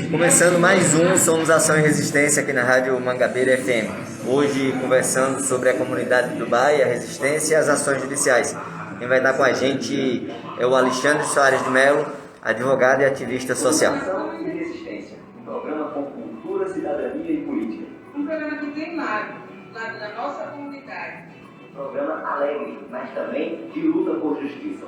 Começando mais um Somos Ação e Resistência aqui na Rádio Mangabeira FM. Hoje conversando sobre a comunidade de Dubai, a resistência e as ações judiciais. Quem vai estar com a gente é o Alexandre Soares de Mello, advogado e ativista social. Ação e Resistência, um programa com cultura, cidadania e política. Um programa que tem lado da nossa comunidade. Um programa alegre, mas também de luta por justiça.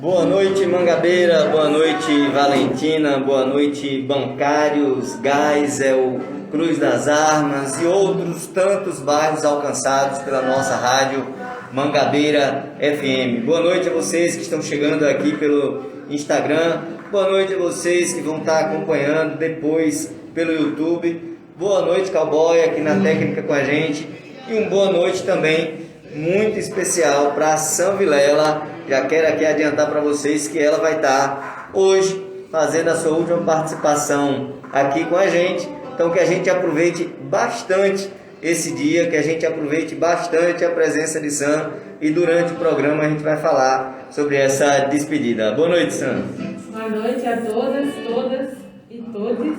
Boa noite, Mangabeira, boa noite, Valentina, boa noite, bancários, Geisel, Cruz das Armas e outros tantos bairros alcançados pela nossa rádio Mangabeira FM. Boa noite a vocês que estão chegando aqui pelo Instagram, boa noite a vocês que vão estar acompanhando depois pelo YouTube. Boa noite, Cowboy, aqui na técnica com a gente. E uma boa noite também muito especial para a Sam Vilela. Já quero aqui adiantar para vocês que ela vai estar hoje fazendo a sua última participação aqui com a gente. Então que a gente aproveite bastante esse dia, que a gente aproveite bastante a presença de Sam. E durante o programa a gente vai falar sobre essa despedida. Boa noite, Sam. Boa noite a todas e todos.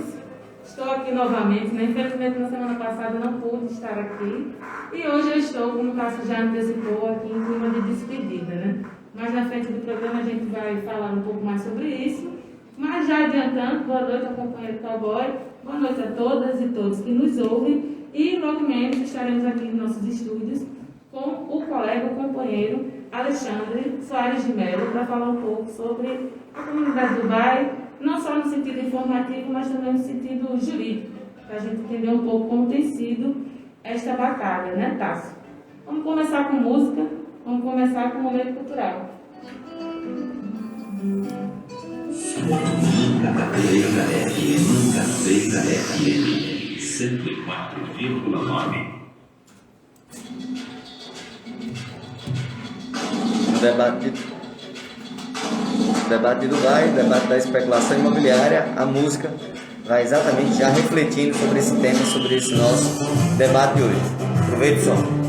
Estou aqui novamente, né? Infelizmente na semana passada não pude estar aqui. E hoje eu estou, como o Cássio já antecipou, aqui em clima de despedida, né? Mais na frente do programa a gente vai falar um pouco mais sobre isso. Mas já adiantando, boa noite ao companheiro Cowboy, boa noite a todas e todos que nos ouvem. E logo menos estaremos aqui nos nossos estúdios com o colega, o companheiro Alexandre Soares de Mello, para falar um pouco sobre a comunidade do Dubai, não só no sentido informativo, mas também no sentido jurídico, para a gente entender um pouco como tem sido esta batalha, né, Tássio? Vamos começar com música, vamos começar com o momento cultural. Mangabeira FM 104,9. Debate de Dubai, debate da especulação imobiliária, a música vai exatamente já refletindo sobre esse tema, sobre esse nosso debate de hoje. Aproveite o som.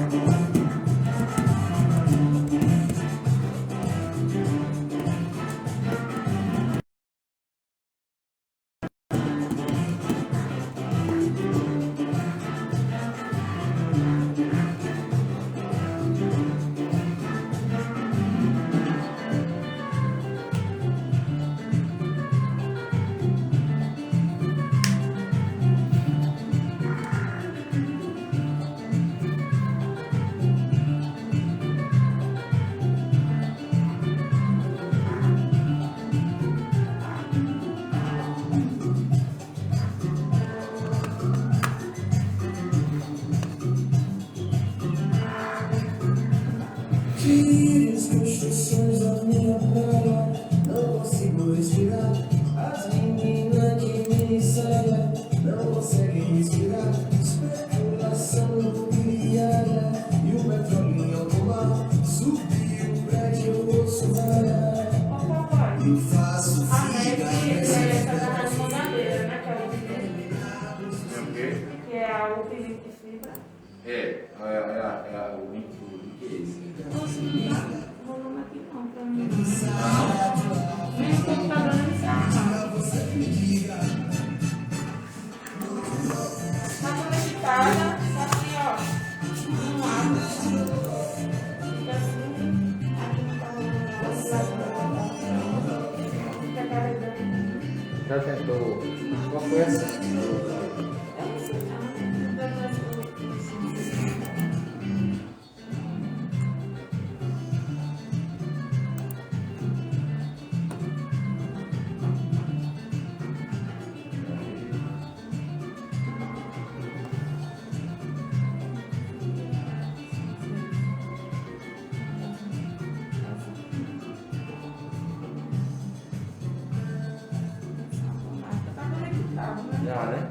As construções da minha praia, não consigo respirar. As meninas de minissaia não conseguem respirar. Especulação imobiliária e o petróleo em alto mar. Subiu o prédio, eu ouço raia e faço vida Essa Mangabeira, né, que é a UPI de fibra. É o link do que é esse? Vou mandar aqui não, pra mim. Nem o computador nem está. Está conectada, está aqui, ó. No lado. Fica assim. Aqui não está rolando. Fica carregando. Já tentou? Qual foi essa? Eu não sei, não. Já, né?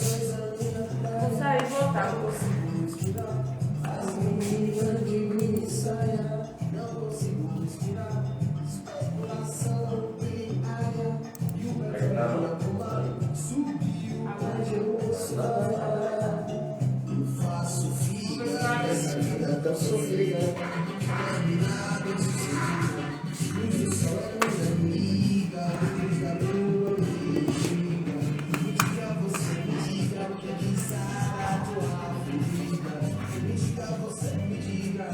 Vou sair e voltar com você. As meninas de mini saia, não consigo respirar. Especulação diária, e o mercado na tomada subiu a emoção. Eu faço figa, essa vida tão sofrida. Terminado de ser vida, o céu é minha amiga, luz da lua me diga. Me diga, você me diga o que é que sará a tua ferida. Me diga, você me diga.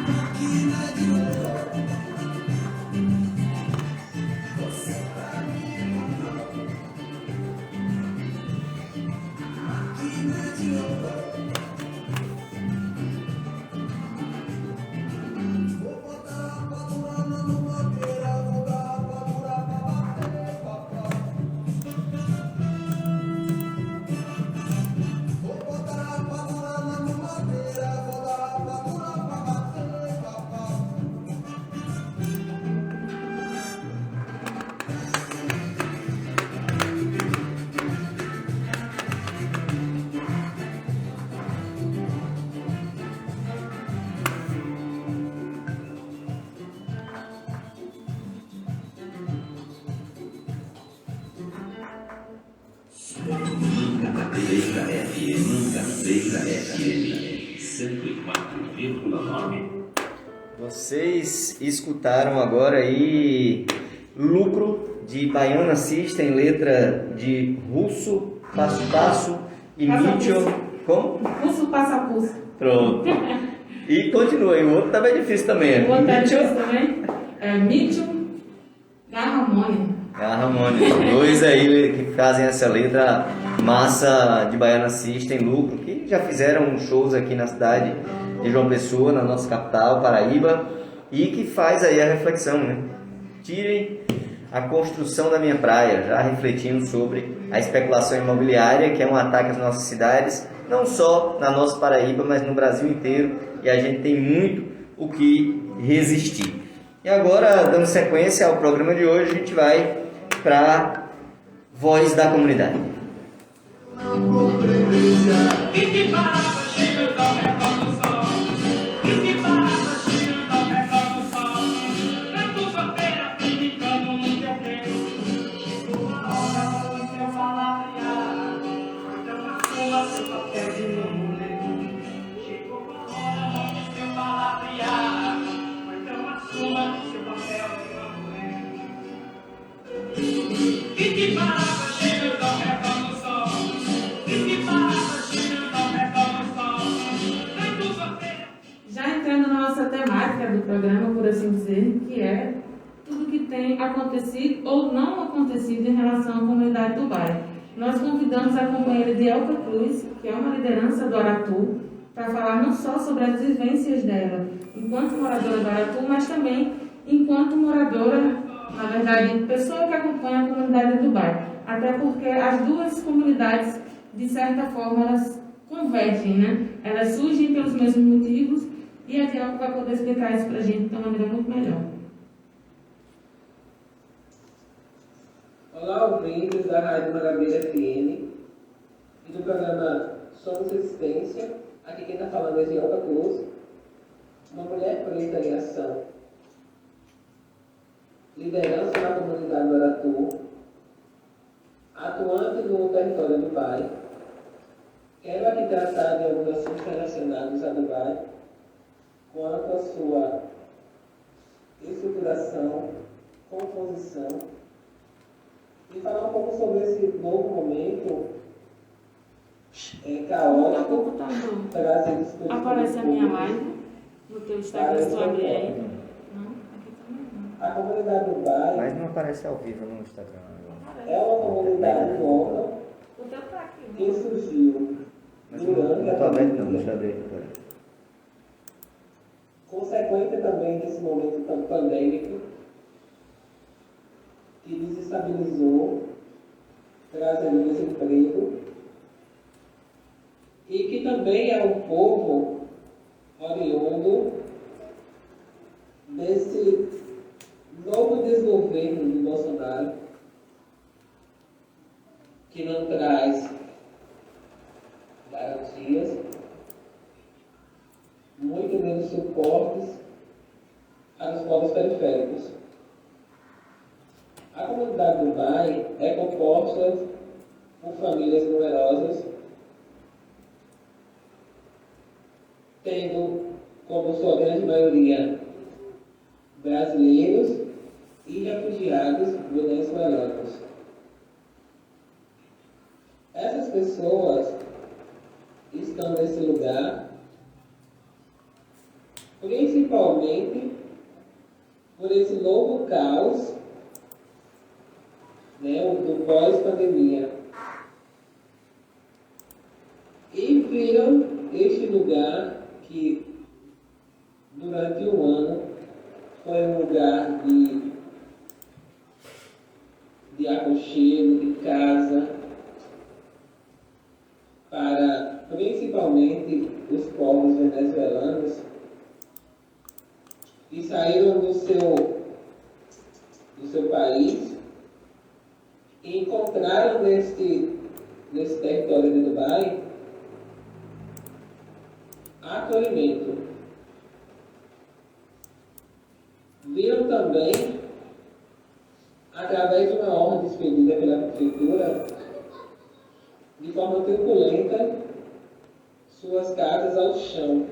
Máquina de louco. Você pra mim. Máquina de louco. Vou botar a patrona numa beira, vou dar a patrona pra bater, papá. Vou botar a patrona numa beira, vou dar a patrona pra bater, papá. Cadeira FM 104,9. Vocês escutaram agora aí Lucro de Baiana System, letra de Russo, Passo Passo e Passo a Mitchell. Pulso. Como? Pulso passa a pulso. Pronto. E continua, e o outro também é difícil também. O outro é Mitchell. difícil também. É Mitchell da Ramone. A Ramone, dois aí que fazem essa letra massa de Baiana System, Lucro, que já fizeram shows aqui na cidade de João Pessoa, na nossa capital, Paraíba, e que faz aí a reflexão, né? Tirem a construção da minha praia, já refletindo sobre a especulação imobiliária, que é um ataque às nossas cidades, não só na nossa Paraíba, mas no Brasil inteiro, e a gente tem muito o que resistir. E agora, dando sequência ao programa de hoje, a gente vai para Voz da Comunidade. Já entrando na nossa temática do programa, por assim dizer, que é tudo que tem acontecido ou não acontecido em relação à comunidade do bairro. Nós convidamos a companheira de Elka Cruz, que é uma liderança do Aratu, para falar não só sobre as vivências dela enquanto moradora do Aratu, mas também enquanto moradora, na verdade, pessoa que acompanha a comunidade do bairro. Até porque as duas comunidades, de certa forma, elas convergem, né? Elas surgem pelos mesmos motivos e a Dielka vai poder explicar isso para a gente de uma maneira muito melhor. Olá, ouvintes da Rádio Mangabeira FM e do programa Somos Resistência. Aqui quem está falando é Dielka Cruz, uma mulher preta em ação, liderança na comunidade do Aratu, atuante no território do bairro. Quero aqui tratar de alguns assuntos relacionados a Dubai, quanto à sua estruturação, composição, e falar um pouco sobre esse novo momento O caótico computador. trazido por Aparece a minha live no teu Instagram, se tu abrir aí. Não. Não, aqui também não. A comunidade do bairro Mas não aparece ao vivo no Instagram. é uma comunidade nova O teu tá aqui. que surgiu Mas não durante a estou aberto não, pandemia, deixa eu abrir aqui agora. consequência também desse momento tão pandêmico que desestabilizou, trazendo desemprego, e que também é um povo oriundo desse novo desgoverno do Bolsonaro, que não traz garantias, muito menos suportes para os povos periféricos. A comunidade do Dubai é composta por famílias numerosas, tendo como sua grande maioria brasileiros e refugiados venezuelanos. Essas pessoas estão nesse lugar principalmente por esse novo caos, né, do pós-pandemia. E viram este lugar que durante um ano foi um lugar de aconchego, de casa, para principalmente os povos venezuelanos que saíram do seu país e encontraram nesse território de Dubai acolhimento. Viram também, através de uma ordem expedida pela prefeitura, de forma truculenta, suas casas ao chão,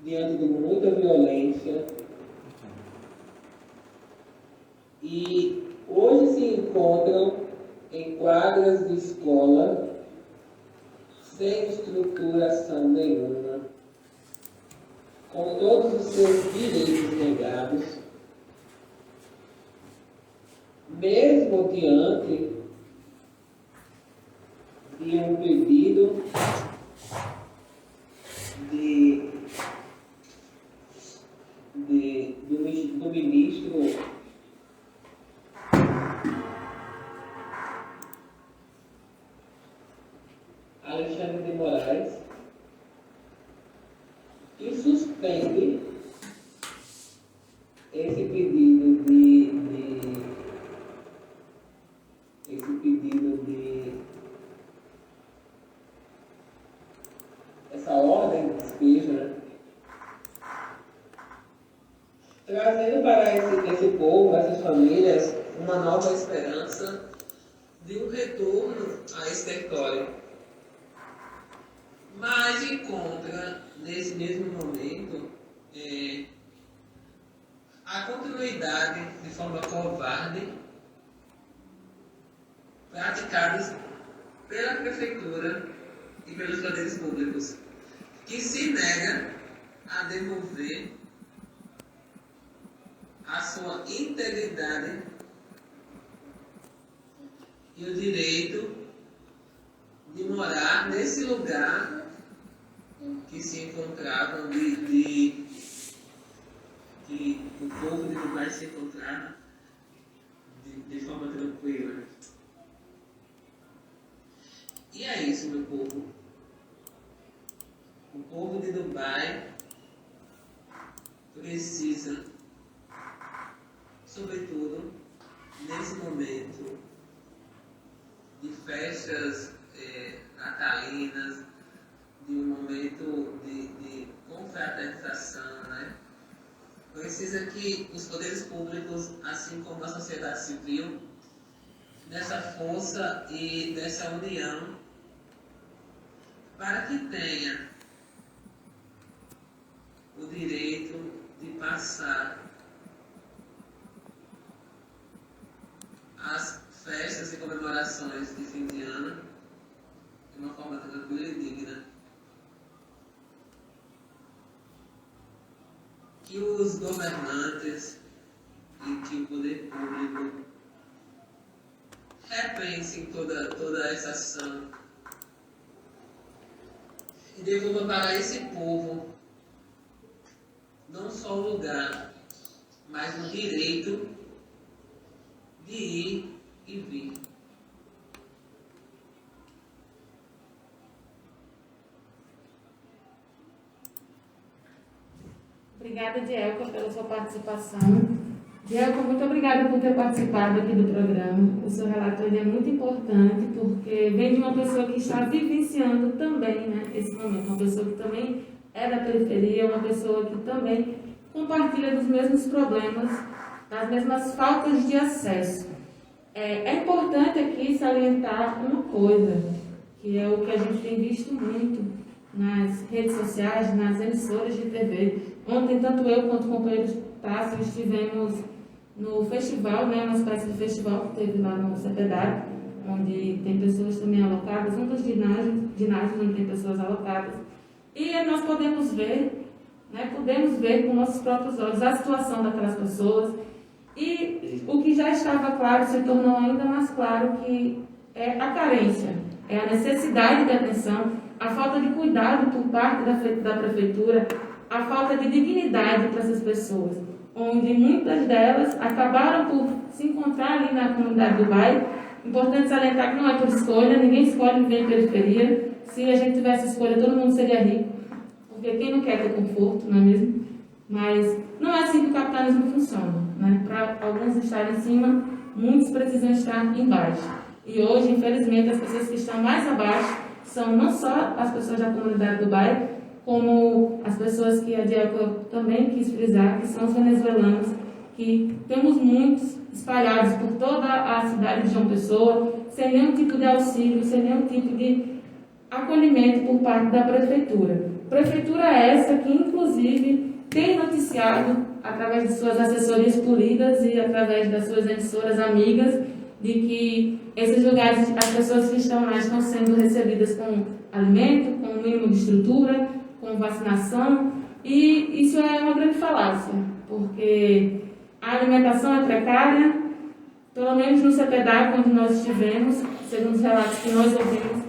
diante de muita violência. E hoje se encontram em quadras de escola, sem estruturação nenhuma, com todos os seus direitos negados, mesmo diante de um pedido do ministro Alexandre de Moraes, que suspende esse pedido essa ordem de despejo, né? Trazendo para esse povo, essas famílias, uma nova esperança de um retorno a esse território. Mas encontra, nesse mesmo momento, a continuidade de forma covarde praticadas pela prefeitura e pelos poderes públicos, que se nega a devolver a sua integridade e o direito de morar nesse lugar que se encontravam, que o povo de Dubai se encontrava de forma tranquila. E é isso, meu povo. O povo de Dubai precisa, sobretudo nesse momento de festas natalinas, de um momento de confraternização, né? Precisa que os poderes públicos, assim como a sociedade civil, dessa força e dessa união, para que tenha o direito de passar as festas e comemorações de fim de ano de uma forma tranquila e digna. Que os governantes e que o poder público repensem toda essa ação e devolva para esse povo não só o lugar, mas o direito de ir e vir. Obrigada, Dielka, pela sua participação. Dielka, muito obrigada por ter participado aqui do programa. O seu relato é muito importante, porque vem de uma pessoa que está vivenciando também, né, esse momento. Uma pessoa que também é da periferia, uma pessoa que também compartilha dos mesmos problemas, das mesmas faltas de acesso. É importante aqui salientar uma coisa, que é o que a gente tem visto muito nas redes sociais, nas emissoras de TV. Ontem, tanto eu quanto o companheiro Tássio estivemos no festival, né, uma espécie de festival que teve lá no CEPEDAC, onde tem pessoas também alocadas, um dos ginásios onde tem pessoas alocadas. E nós podemos ver com nossos próprios olhos a situação daquelas pessoas. E o que já estava claro se tornou ainda mais claro, que é a carência, é a necessidade de atenção, a falta de cuidado por parte da prefeitura, a falta de dignidade para essas pessoas, onde muitas delas acabaram por se encontrar ali na comunidade do bairro. Importante salientar que não é por escolha, ninguém escolhe viver em periferia. Se a gente tivesse escolha, todo mundo seria rico, porque quem não quer ter conforto, não é mesmo? Mas não é assim que o capitalismo funciona, né? Para alguns estarem em cima, muitos precisam estar embaixo. E hoje, infelizmente, as pessoas que estão mais abaixo são não só as pessoas da comunidade do bairro, como as pessoas que a Dielka também quis frisar, que são os venezuelanos, que temos muitos espalhados por toda a cidade de João Pessoa, sem nenhum tipo de auxílio, sem nenhum tipo de acolhimento por parte da prefeitura. Prefeitura essa que, inclusive, tem noticiado, através de suas assessorias polidas e através das suas emissoras amigas, de que esses lugares, as pessoas que estão lá estão sendo recebidas com alimento, com um mínimo de estrutura, com vacinação, e isso é uma grande falácia, porque a alimentação é precária, pelo menos no CEPEDAC, onde nós estivemos, segundo os relatos que nós ouvimos,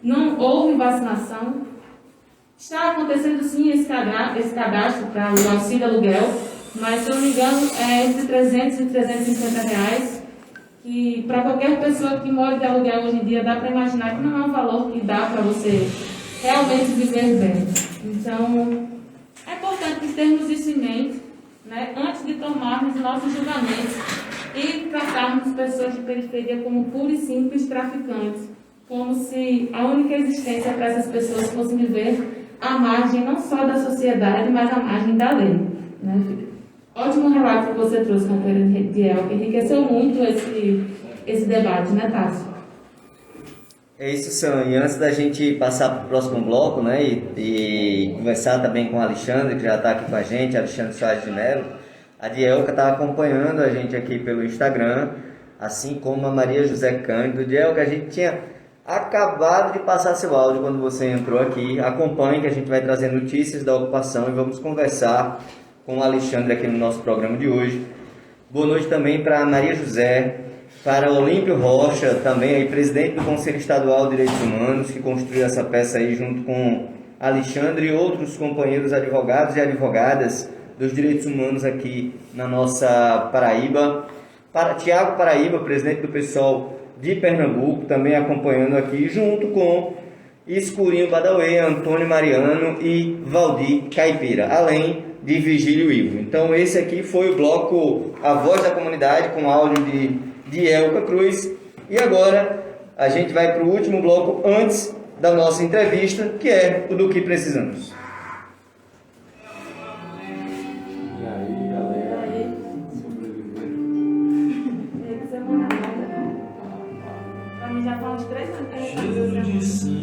não houve vacinação. Está acontecendo sim esse cadastro para o auxílio aluguel, mas se eu não me engano é entre 300 e 350 reais, que para qualquer pessoa que mora de aluguel hoje em dia dá para imaginar que não é um valor que dá para você realmente viver bem. Então, é importante termos isso em mente, né, antes de tomarmos nossos julgamentos e tratarmos pessoas de periferia como puros e simples traficantes, como se a única existência para essas pessoas fosse viver à margem não só da sociedade, mas à margem da lei, né, filho? Ótimo relato que você trouxe, companheiro Dielka, enriqueceu muito esse debate, né, Tássio? É isso, Sam. E antes da gente passar para o próximo bloco, né, e conversar também com o Alexandre, que já está aqui com a gente, Alexandre Soares de Mello, a Dielka está acompanhando a gente aqui pelo Instagram, assim como a Maria José Cândido. Dielka, a gente tinha acabado de passar seu áudio quando você entrou aqui. Acompanhe que a gente vai trazer notícias da ocupação e vamos conversar com o Alexandre aqui no nosso programa de hoje. Boa noite também para a Maria José, para o Olímpio Rocha, também aí, presidente do Conselho Estadual de Direitos Humanos, que construiu essa peça aí junto com Alexandre e outros companheiros advogados e advogadas dos direitos humanos aqui na nossa Paraíba. Para Tiago Paraíba, presidente do PSOL de Pernambuco, também acompanhando aqui, junto com Escurinho Badauê, Antônio Mariano e Valdir Caipira, além de Virgílio Ivo. Então esse aqui foi o bloco A Voz da Comunidade, com áudio de Dielka Cruz. E agora a gente vai para o último bloco antes da nossa entrevista, que é o do que precisamos. E aí, galera? Pra mim já foram uns 3 anos.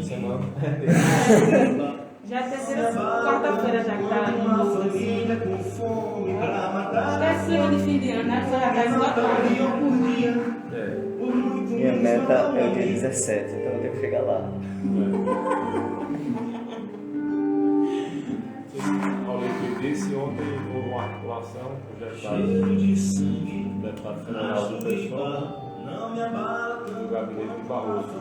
Semana. Já é a terceira quarta-feira já que tá no nosso esqueci de fim de ano, né? Você já tá esgotado. Minha meta é o dia 17, então eu tenho que chegar lá. Ao leitor desse, ontem houve uma articulação com o deputado federal do PSOL do gabinete de Barroso.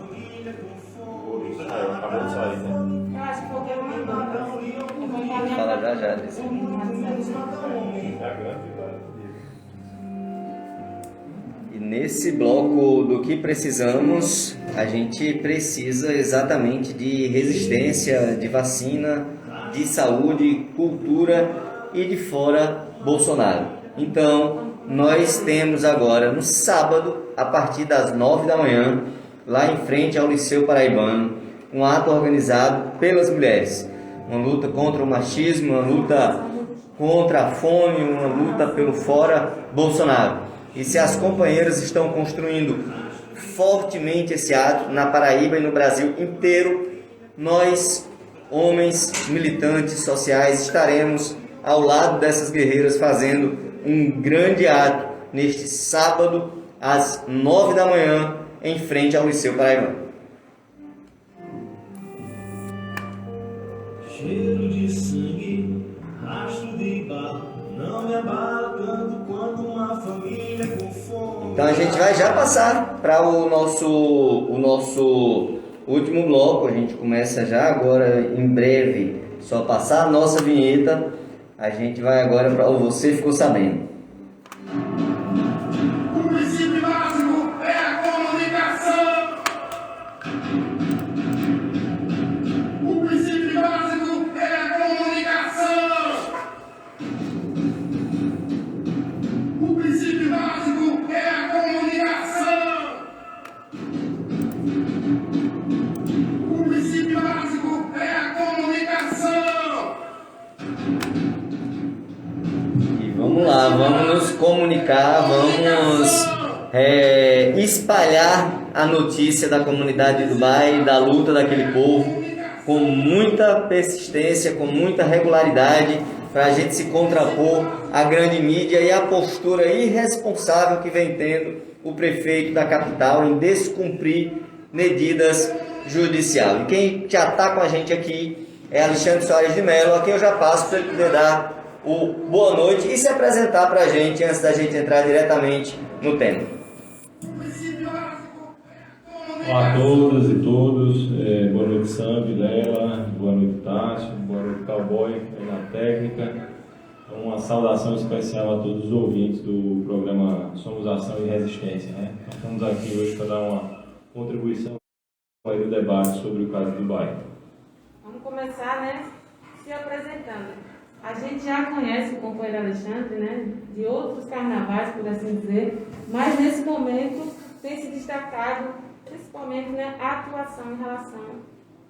Acabou de sair, né? Eu acho que foi o que eu mandou. Fala já desse. É a grande verdade. E nesse bloco do que precisamos, a gente precisa exatamente de resistência, de vacina, de saúde, cultura e de fora Bolsonaro. Então, nós temos agora no sábado, a partir das 9 da manhã, lá em frente ao Liceu Paraibano, um ato organizado pelas mulheres. Uma luta contra o machismo, uma luta contra a fome, uma luta pelo fora Bolsonaro. E se as companheiras estão construindo fortemente esse ato na Paraíba e no Brasil inteiro, nós, homens militantes sociais, estaremos ao lado dessas guerreiras fazendo um grande ato neste sábado às 9 da manhã em frente ao Liceu Paraibano. Cheiro de sangue, rastro de barro, não me abala tanto quanto uma família com fome. Então a gente vai já passar para o nosso último bloco. A gente começa já agora em breve, só passar a nossa vinheta. A gente vai agora para o Você Ficou Sabendo. O princípio básico é a comunicação. O princípio básico é a comunicação. O princípio básico é a comunicação. O princípio básico é a comunicação. Vamos lá, vamos nos comunicar, vamos espalhar a notícia da comunidade de Dubai, da luta daquele povo, com muita persistência, com muita regularidade, para a gente se contrapor à grande mídia e à postura irresponsável que vem tendo o prefeito da capital em descumprir medidas judiciais. E quem já está com a gente aqui é Alexandre Soares de Mello, a quem eu já passo para ele poder dar o boa noite e se apresentar para a gente antes da gente entrar diretamente no tema. Olá a todas e todos, boa noite Sam, Vilela, boa noite Tássio, boa noite Cowboy aí na técnica. Uma saudação especial a todos os ouvintes do programa Somos Ação e Resistência. Nós estamos aqui hoje para dar uma contribuição para o debate sobre o caso do Dubai. Vamos começar, se apresentando. A gente já conhece o companheiro Alexandre, de outros carnavais, por assim dizer, mas nesse momento tem se destacado principalmente a atuação em relação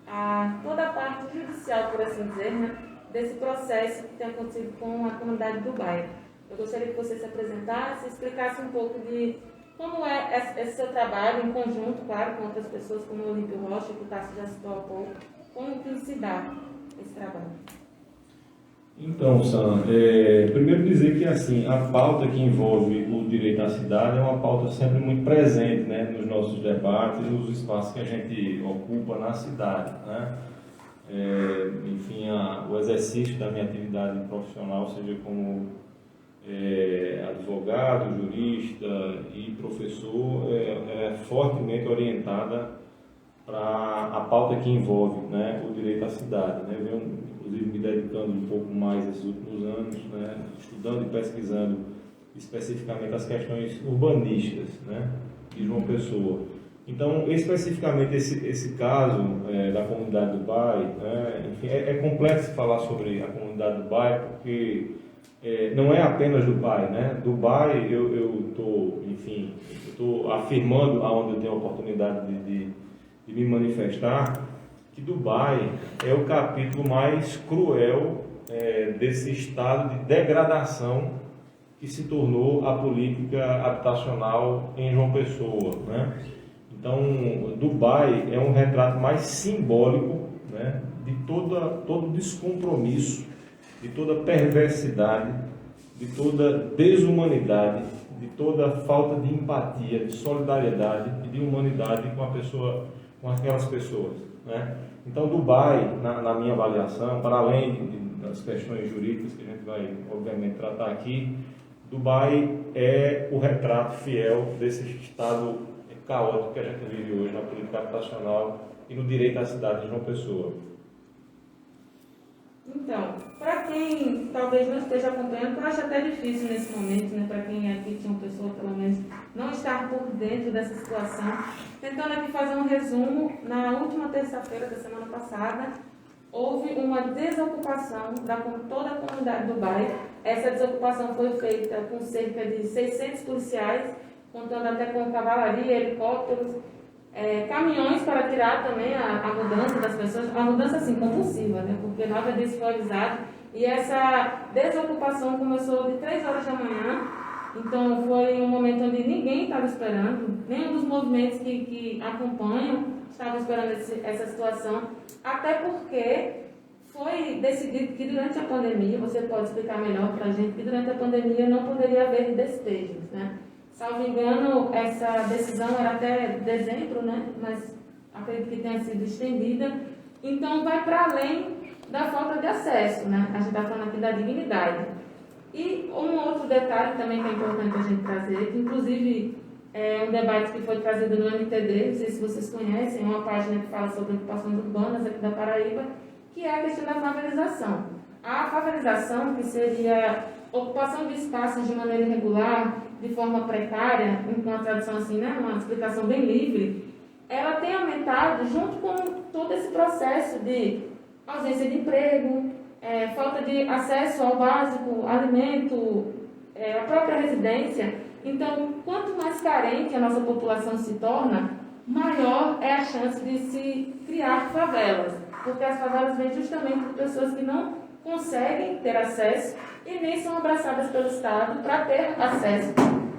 a toda a parte judicial, por assim dizer, desse processo que tem acontecido com a comunidade de Dubai. Eu gostaria que você se apresentasse e explicasse um pouco de como é esse seu trabalho em conjunto, claro, com outras pessoas como o Olímpio Rocha, que o Tássio já citou há pouco, como que se dá esse trabalho. Então, Sam, primeiro dizer que assim, a pauta que envolve o direito à cidade é uma pauta sempre muito presente, nos nossos debates e nos espaços que a gente ocupa na cidade, enfim, o exercício da minha atividade profissional, seja como advogado, jurista e professor, é fortemente orientada para a pauta que envolve o direito à cidade. Eu venho, inclusive, me dedicando um pouco mais nesses últimos anos, estudando e pesquisando especificamente as questões urbanísticas de João Pessoa. Então, especificamente esse caso da comunidade do Dubai, enfim, é complexo falar sobre a comunidade do Dubai, porque não é apenas Dubai, Dubai, eu estou afirmando aonde eu tenho a oportunidade de me manifestar, que Dubai é o capítulo mais cruel desse estado de degradação que se tornou a política habitacional em João Pessoa. Então, Dubai é um retrato mais simbólico de todo descompromisso, de toda perversidade, de toda desumanidade, de toda falta de empatia, de solidariedade e de humanidade com aquelas pessoas. Então, Dubai, na minha avaliação, para além das questões jurídicas que a gente vai, obviamente, tratar aqui, Dubai é o retrato fiel desse estado caótico que a gente vive hoje na política habitacional e no direito à cidade de João Pessoa. Então, para quem talvez não esteja acompanhando, eu acho até difícil nesse momento, para quem aqui tinha uma pessoa, pelo menos, não estar por dentro dessa situação, tentando aqui fazer um resumo. Na última terça-feira da semana passada, houve uma desocupação da toda a comunidade do bairro. Essa desocupação foi feita com cerca de 600 policiais, contando até com cavalaria, helicópteros, caminhões para tirar também a mudança das pessoas, a mudança assim compulsiva, né? Porque nada disso foi avisado. E essa desocupação começou de 3 horas da manhã, então foi um momento onde ninguém estava esperando, nenhum dos movimentos que acompanham estavam esperando essa situação, até porque foi decidido que durante a pandemia, você pode explicar melhor para a gente, que durante a pandemia não poderia haver despejos, né? Salvo engano, essa decisão era até dezembro, né? Mas acredito que tenha sido estendida. Então, vai para além da falta de acesso, né? A gente está falando aqui da dignidade. E um outro detalhe também que é importante a gente trazer, que inclusive é um debate que foi trazido no MTD, não sei se vocês conhecem, uma página que fala sobre ocupações urbanas aqui da Paraíba, que é a questão da favelização. A favelização, que seria ocupação de espaços de maneira irregular, de forma precária, com uma tradução assim, né, uma explicação bem livre, ela tem aumentado junto com todo esse processo de ausência de emprego, falta de acesso ao básico, alimento, a própria residência. Então, quanto mais carente a nossa população se torna, maior é a chance de se criar favelas, porque as favelas vêm justamente por pessoas que não conseguem ter acesso e nem são abraçadas pelo Estado para ter acesso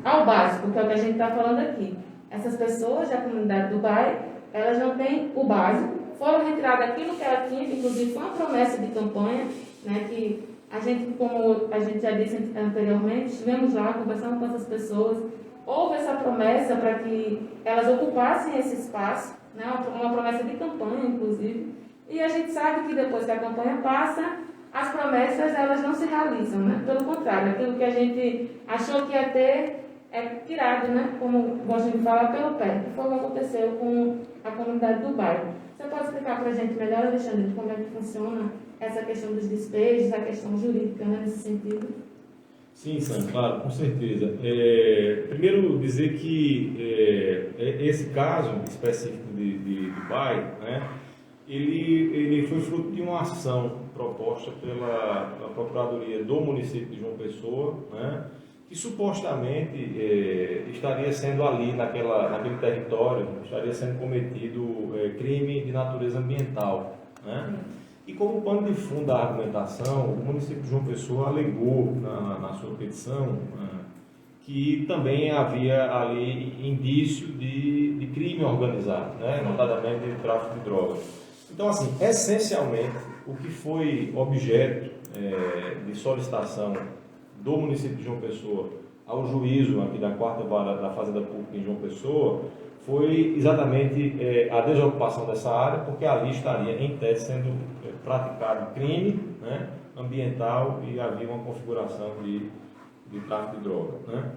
ao básico, que é o que a gente está falando aqui. Essas pessoas da comunidade do bairro, elas não têm o básico, foram retiradas aquilo que ela tinha, que inclusive foi uma promessa de campanha, né, que a gente, como a gente já disse anteriormente, estivemos lá conversando com essas pessoas, houve essa promessa para que elas ocupassem esse espaço, né, uma promessa de campanha, inclusive, e a gente sabe que depois que a campanha passa, as promessas elas não se realizam, né? Pelo contrário, aquilo que a gente achou que ia ter é tirado, né? Como gosto de falar, pelo pé. Que foi o que aconteceu com a comunidade do bairro. Você pode explicar para a gente melhor, Alexandre, como é que funciona essa questão dos despejos, a questão jurídica, né, nesse sentido? Sim, Sam, claro, com certeza. Primeiro dizer que esse caso específico de Dubai, né, ele foi fruto de uma ação proposta pela Procuradoria do município de João Pessoa, né, que supostamente estaria sendo ali, naquele território, estaria sendo cometido crime de natureza ambiental, né? E como pano de fundo da argumentação, o município de João Pessoa alegou na sua petição que também havia ali indício de crime organizado, né? Notadamente de tráfico de drogas. Então, assim, essencialmente, o que foi objeto de solicitação do município de João Pessoa ao juízo aqui da 4ª Vara da Fazenda Pública em João Pessoa foi exatamente a desocupação dessa área, porque ali estaria, em tese, sendo praticado crime, né, ambiental, e havia uma configuração de tráfico de droga, né.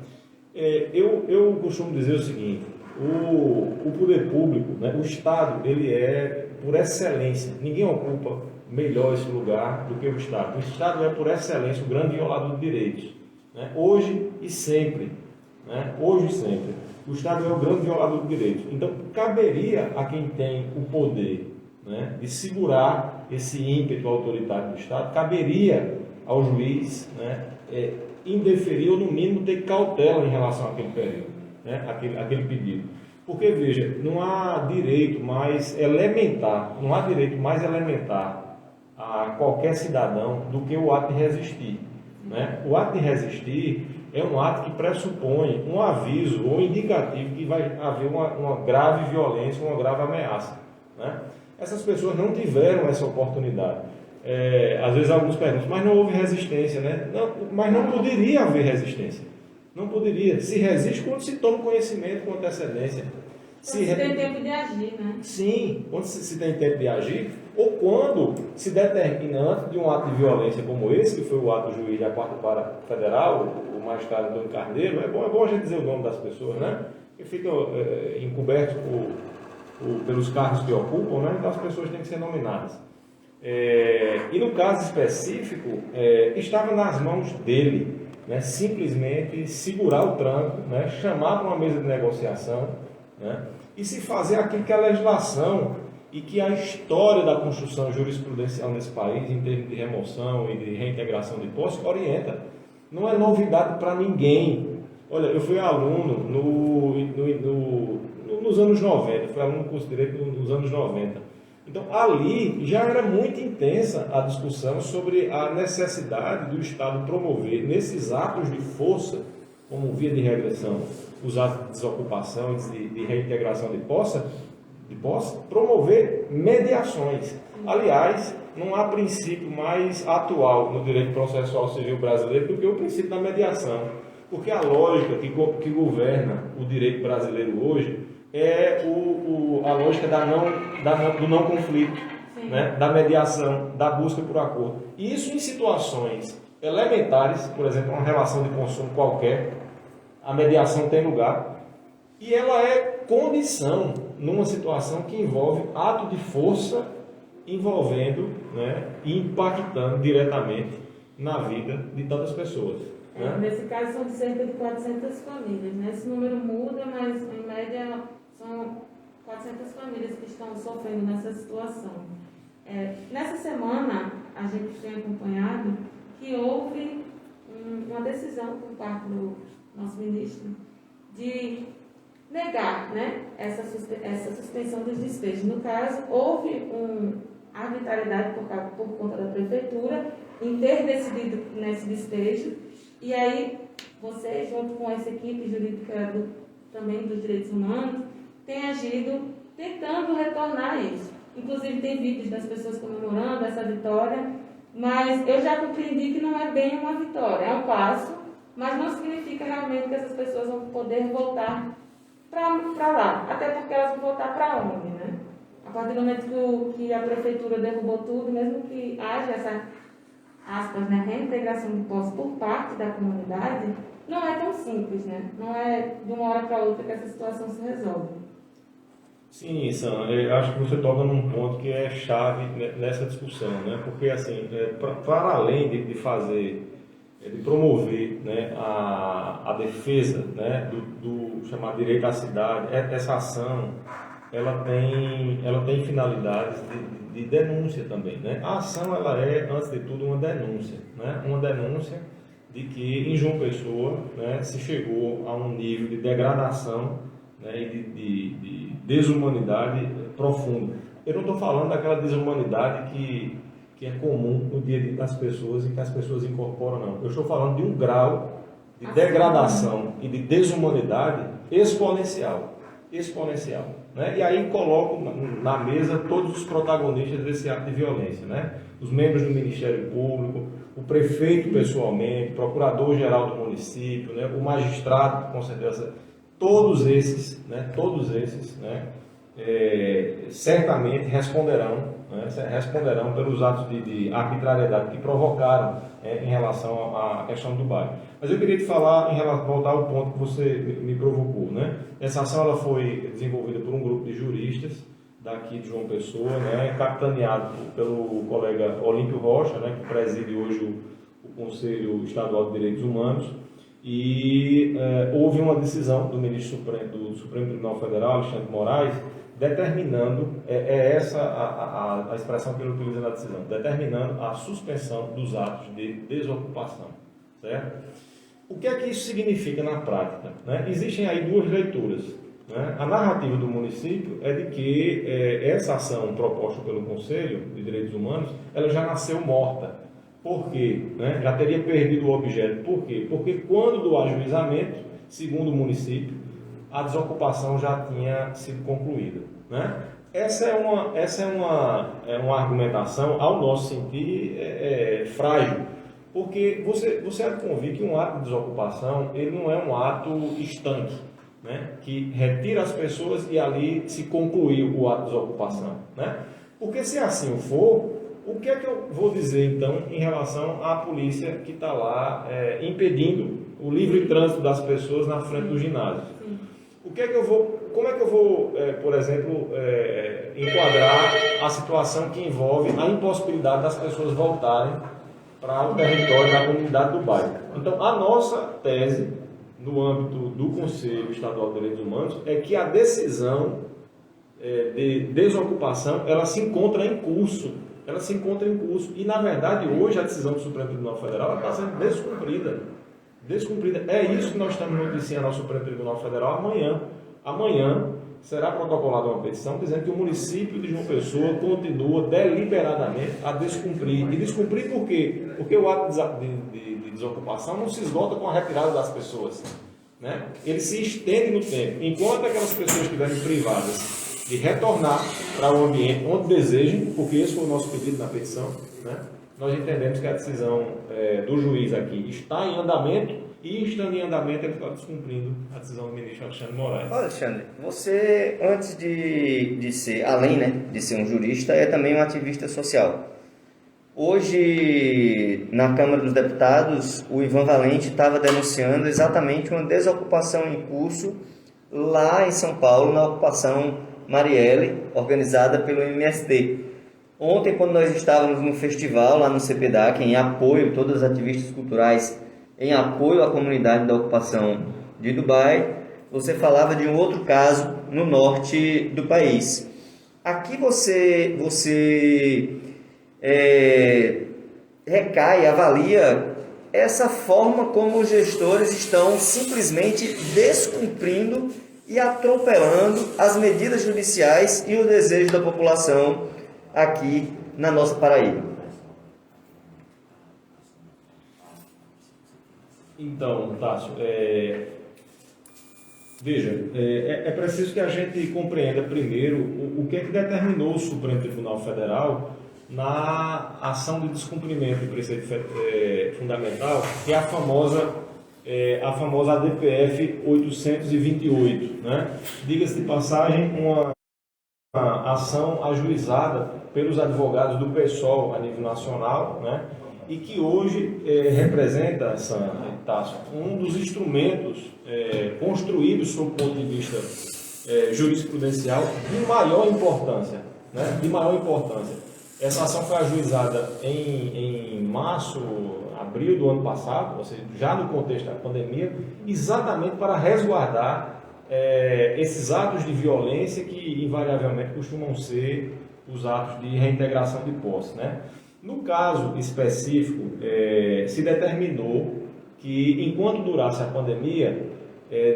Eu costumo dizer o seguinte: o poder público, né, o Estado, ele é, por excelência, ninguém ocupa melhor esse lugar do que o Estado. O Estado é, por excelência, o grande violador de direitos, né, hoje e sempre, né, hoje e sempre. O Estado é o grande violador de direitos. Então, caberia a quem tem o poder, né, de segurar esse ímpeto autoritário do Estado, caberia ao juiz, né, indeferir ou, no mínimo, ter cautela em relação àquele período, né, aquele pedido. Porque, veja, não há direito mais elementar a qualquer cidadão do que o ato de resistir, né? O ato de resistir é um ato que pressupõe um aviso ou indicativo que vai haver uma grave violência, uma grave ameaça, né? Essas pessoas não tiveram essa oportunidade. Às vezes alguns perguntam, mas não houve resistência, né? Não, mas não poderia haver resistência. Não poderia. Se resiste quando se toma conhecimento com antecedência. Se tem tempo de agir, né? Sim, quando se tem tempo de agir, ou quando se determina, antes de um ato de violência como esse, que foi o ato do juiz da 4ª Vara Federal, o magistrado Antônio Carneiro, é bom a gente dizer o nome das pessoas, né? Que ficam encobertos pelos cargos que ocupam, né? Então as pessoas têm que ser nominadas. E no caso específico, estava nas mãos dele, né, simplesmente segurar o tranco, né, chamar para uma mesa de negociação, né, e se fazer aquilo que a legislação e que a história da construção jurisprudencial nesse país, em termos de remoção e de reintegração de posse, orienta. Não é novidade para ninguém. Olha, eu fui aluno nos anos 90, fui aluno do curso de Direito nos anos 90. Então, ali já era muito intensa a discussão sobre a necessidade do Estado promover, nesses atos de força, como via de regressão, os atos de desocupação e de reintegração de posse, promover mediações. Aliás, não há princípio mais atual no direito processual civil brasileiro do que o princípio da mediação. Porque a lógica que governa o direito brasileiro hoje é a lógica do não conflito, né? Da mediação, da busca por acordo. E isso em situações elementares, por exemplo, uma relação de consumo qualquer, a mediação tem lugar, e ela é condição numa situação que envolve ato de força envolvendo, né, e impactando diretamente na vida de tantas pessoas. Né? Nesse caso são cerca de 400 famílias, né? Esse número muda, mas em média são 400 famílias que estão sofrendo nessa situação. Nessa semana, a gente tem acompanhado que houve uma decisão por parte do nosso ministro de negar, né, essa suspensão dos despejos. No caso, houve uma arbitrariedade por conta da prefeitura em ter decidido nesse despejo, e aí você, junto com essa equipe jurídica também dos direitos humanos, tem agido tentando retornar isso. Inclusive tem vídeos das pessoas comemorando essa vitória, mas eu já compreendi que não é bem uma vitória, é um passo, mas não significa realmente que essas pessoas vão poder voltar para lá, até porque elas vão voltar para onde, né? A partir do momento que a prefeitura derrubou tudo, mesmo que haja essa, aspas, né, reintegração de posse por parte da comunidade, não é tão simples, né? Não é de uma hora para outra que essa situação se resolve. Sim, Sam, eu acho que você toca num ponto que é chave nessa discussão, né? Porque, assim, para além de promover, né, a defesa, né, do chamado direito à cidade, essa ação, ela tem finalidades de denúncia também, né? A ação, ela é, antes de tudo, uma denúncia, né? Uma denúncia de que em João Pessoa, né, se chegou a um nível de degradação, né, e de desumanidade profunda. Eu não estou falando daquela desumanidade que é comum no dia a dia das pessoas e que as pessoas incorporam, não. Eu estou falando de um grau de degradação e de desumanidade exponencial, né? E aí coloco na mesa todos os protagonistas desse ato de violência, né? Os membros do Ministério Público, o prefeito pessoalmente, o procurador-geral do município, né? O magistrado, com certeza, todos esses, né? Certamente responderão pelos atos de arbitrariedade que provocaram em relação à questão do bairro. Mas eu queria te falar, voltar ao ponto que você me provocou, né? Essa ação ela foi desenvolvida por um grupo de juristas daqui de João Pessoa, né? Capitaneado pelo colega Olímpio Rocha, né? Que preside hoje o Conselho Estadual de Direitos Humanos. E houve uma decisão do ministro do Supremo Tribunal Federal, Alexandre de Moraes, determinando, essa a expressão que ele utiliza na decisão, determinando a suspensão dos atos de desocupação, certo? O que é que isso significa na prática, né? Existem aí duas leituras, né? A narrativa do município é de que essa ação proposta pelo Conselho de Direitos Humanos, ela já nasceu morta. Por quê? Né? Já teria perdido o objeto. Por quê? Porque quando do ajuizamento, segundo o município, a desocupação já tinha sido concluída, né? Essa é uma argumentação, ao nosso sentir, frágil, porque você há de convir que um ato de desocupação ele não é um ato estanque, né? Que retira as pessoas e ali se concluiu o ato de desocupação, né? Porque se assim for, o que é que eu vou dizer então em relação à polícia que está lá impedindo o livre trânsito das pessoas na frente do ginásio? Como é que eu vou, por exemplo, enquadrar a situação que envolve a impossibilidade das pessoas voltarem para o território da comunidade do bairro? Então, a nossa tese, no âmbito do Conselho Estadual de Direitos Humanos, é que a decisão de desocupação, ela se encontra em curso. E, na verdade, hoje a decisão do Supremo Tribunal Federal está sendo descumprida. É isso que nós estamos noticiando ao Supremo Tribunal Federal amanhã será protocolada uma petição dizendo que o município de João Pessoa continua deliberadamente a descumprir. E descumprir por quê? Porque o ato de desocupação não se esgota com a retirada das pessoas, né? Ele se estende no tempo. Enquanto aquelas pessoas estiverem privadas de retornar para o ambiente onde desejem, porque esse foi o nosso pedido na petição, né? Nós entendemos que a decisão do juiz aqui está em andamento, e estando em andamento ele está descumprindo a decisão do ministro Alexandre Moraes. Olha, Alexandre, você, antes de ser, além, né, de ser um jurista, é também um ativista social. Hoje, na Câmara dos Deputados, o Ivan Valente estava denunciando exatamente uma desocupação em curso lá em São Paulo, na ocupação Marielle, organizada pelo MST. Ontem, quando nós estávamos no festival lá no CPDAC, em apoio a todos os ativistas culturais, em apoio à comunidade da ocupação de Dubai, você falava de um outro caso no norte do país. Aqui você avalia essa forma como os gestores estão simplesmente descumprindo e atropelando as medidas judiciais e o desejo da população aqui na nossa Paraíba. Então, Tássio, veja, é preciso que a gente compreenda primeiro o que é que determinou o Supremo Tribunal Federal na ação de descumprimento do preceito fundamental, que é a famosa ADPF 828, né? Diga-se de passagem, uma ação ajuizada pelos advogados do PSOL a nível nacional, né? E que hoje representa, Tássio, um dos instrumentos construídos sob o ponto de vista jurisprudencial de maior importância, né? De maior importância. Essa ação foi ajuizada em março, abril do ano passado, ou seja, já no contexto da pandemia, exatamente para resguardar esses atos de violência que invariavelmente costumam ser os atos de reintegração de posse, né? No caso específico, se determinou que, enquanto durasse a pandemia,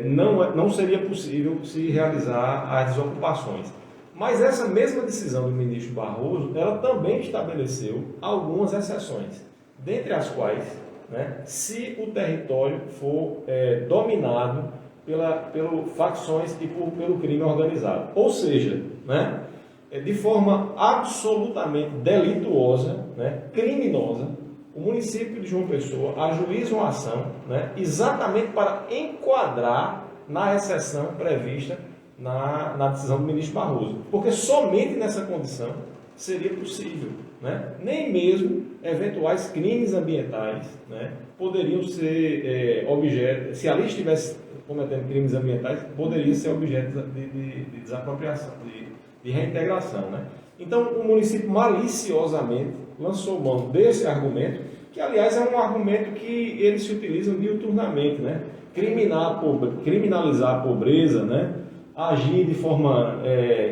não seria possível se realizar as desocupações. Mas essa mesma decisão do ministro Barroso, ela também estabeleceu algumas exceções, dentre as quais, né, se o território for dominado pelo facções e pelo crime organizado. Ou seja, né, de forma absolutamente delituosa, né, criminosa, o município de João Pessoa ajuiza uma ação, né, exatamente para enquadrar na exceção prevista na decisão do ministro Barroso. Porque somente nessa condição seria possível, né, nem mesmo eventuais crimes ambientais, né, poderiam ser objeto, se ali estivesse cometendo crimes ambientais, poderia ser objeto de desapropriação, de reintegração, né? Então, o município maliciosamente lançou mão desse argumento, que, aliás, é um argumento que eles se utilizam diuturnamente, né? Criminalizar a pobreza, né? Agir de forma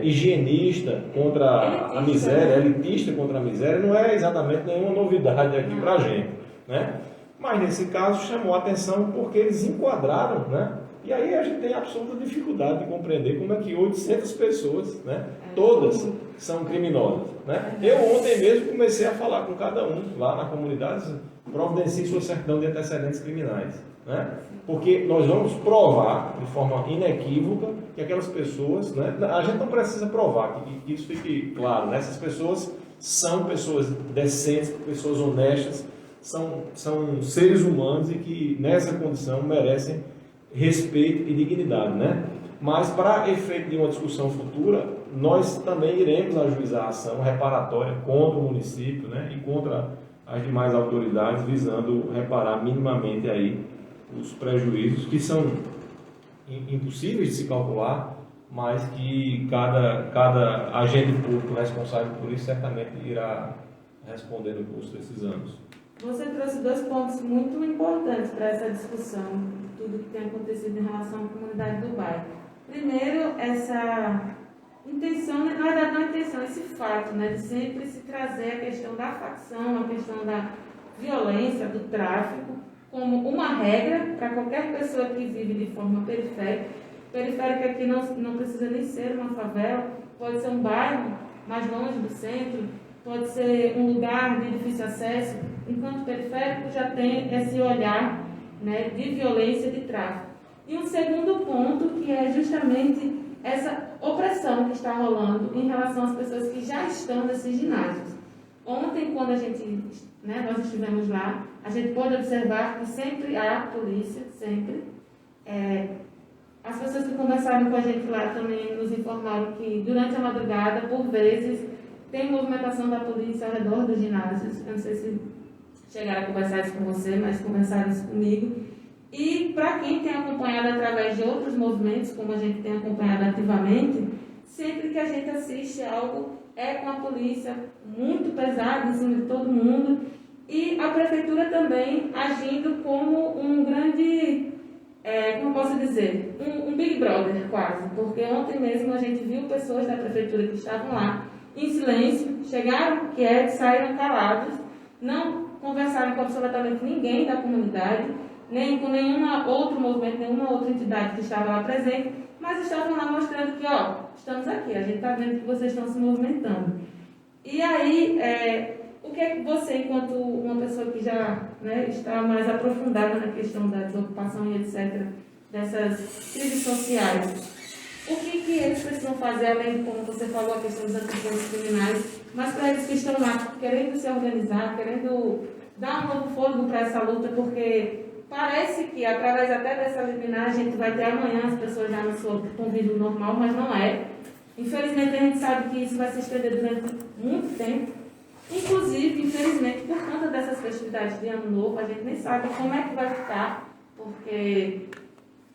higienista contra a miséria, elitista contra a miséria, não é exatamente nenhuma novidade aqui para a gente, né? Mas, nesse caso, chamou a atenção porque eles enquadraram, né? E aí a gente tem absoluta dificuldade de compreender como é que 800 pessoas, né, todas são criminosas, né? Eu ontem mesmo comecei a falar com cada um lá na comunidade, providencie sua certidão de antecedentes criminais, né? Porque nós vamos provar de forma inequívoca que aquelas pessoas, né, a gente não precisa provar, que isso fique claro, né? Essas pessoas são pessoas decentes, pessoas honestas, são seres humanos e que nessa condição merecem respeito e dignidade, né? Mas, para efeito de uma discussão futura, nós também iremos ajuizar a ação reparatória contra o município, né? E contra as demais autoridades, visando reparar minimamente aí os prejuízos que são impossíveis de se calcular, mas que cada agente público responsável por isso certamente irá responder no curso desses anos. Você trouxe dois pontos muito importantes para essa discussão, tudo que tem acontecido em relação à comunidade do bairro. Primeiro, intenção, na verdade não é intenção, esse fato, né, de sempre se trazer a questão da facção, a questão da violência, do tráfico, como uma regra para qualquer pessoa que vive de forma periférica. Periférica aqui não precisa nem ser uma favela, pode ser um bairro mais longe do centro, pode ser um lugar de difícil acesso, enquanto periférico já tem esse olhar, né, de violência e de tráfico. E um segundo ponto, que é justamente essa opressão que está rolando em relação às pessoas que já estão nesses ginásios. Ontem, quando nós estivemos lá, a gente pôde observar que sempre há polícia, sempre. As pessoas que conversaram com a gente lá também nos informaram que durante a madrugada, por vezes, tem movimentação da polícia ao redor dos ginásios. Eu não sei se chegaram a conversar isso com você, mas conversaram isso comigo. E para quem tem acompanhado através de outros movimentos, como a gente tem acompanhado ativamente, sempre que a gente assiste algo, é com a polícia muito pesada em cima de todo mundo, e a prefeitura também agindo como um grande, como posso dizer, um Big Brother quase, porque ontem mesmo a gente viu pessoas da prefeitura que estavam lá em silêncio, chegaram quietos, saíram calados, não conversaram com absolutamente ninguém da comunidade, nem com nenhum outro movimento, nenhuma outra entidade que estava lá presente, mas estavam lá mostrando que, estamos aqui, a gente está vendo que vocês estão se movimentando. E aí, o que é que você, enquanto uma pessoa que já, né, está mais aprofundada na questão da desocupação e etc., dessas crises sociais, o que eles precisam fazer, além de, como você falou, a questão dos antecedentes criminais, mas para eles que estão lá querendo se organizar, querendo dar um novo fôlego para essa luta, porque parece que, através até dessa liminar, a gente vai ter amanhã as pessoas já no seu convívio normal, mas não é. Infelizmente, a gente sabe que isso vai se estender durante muito tempo. Inclusive, infelizmente, por conta dessas festividades de Ano Novo, a gente nem sabe como é que vai ficar, porque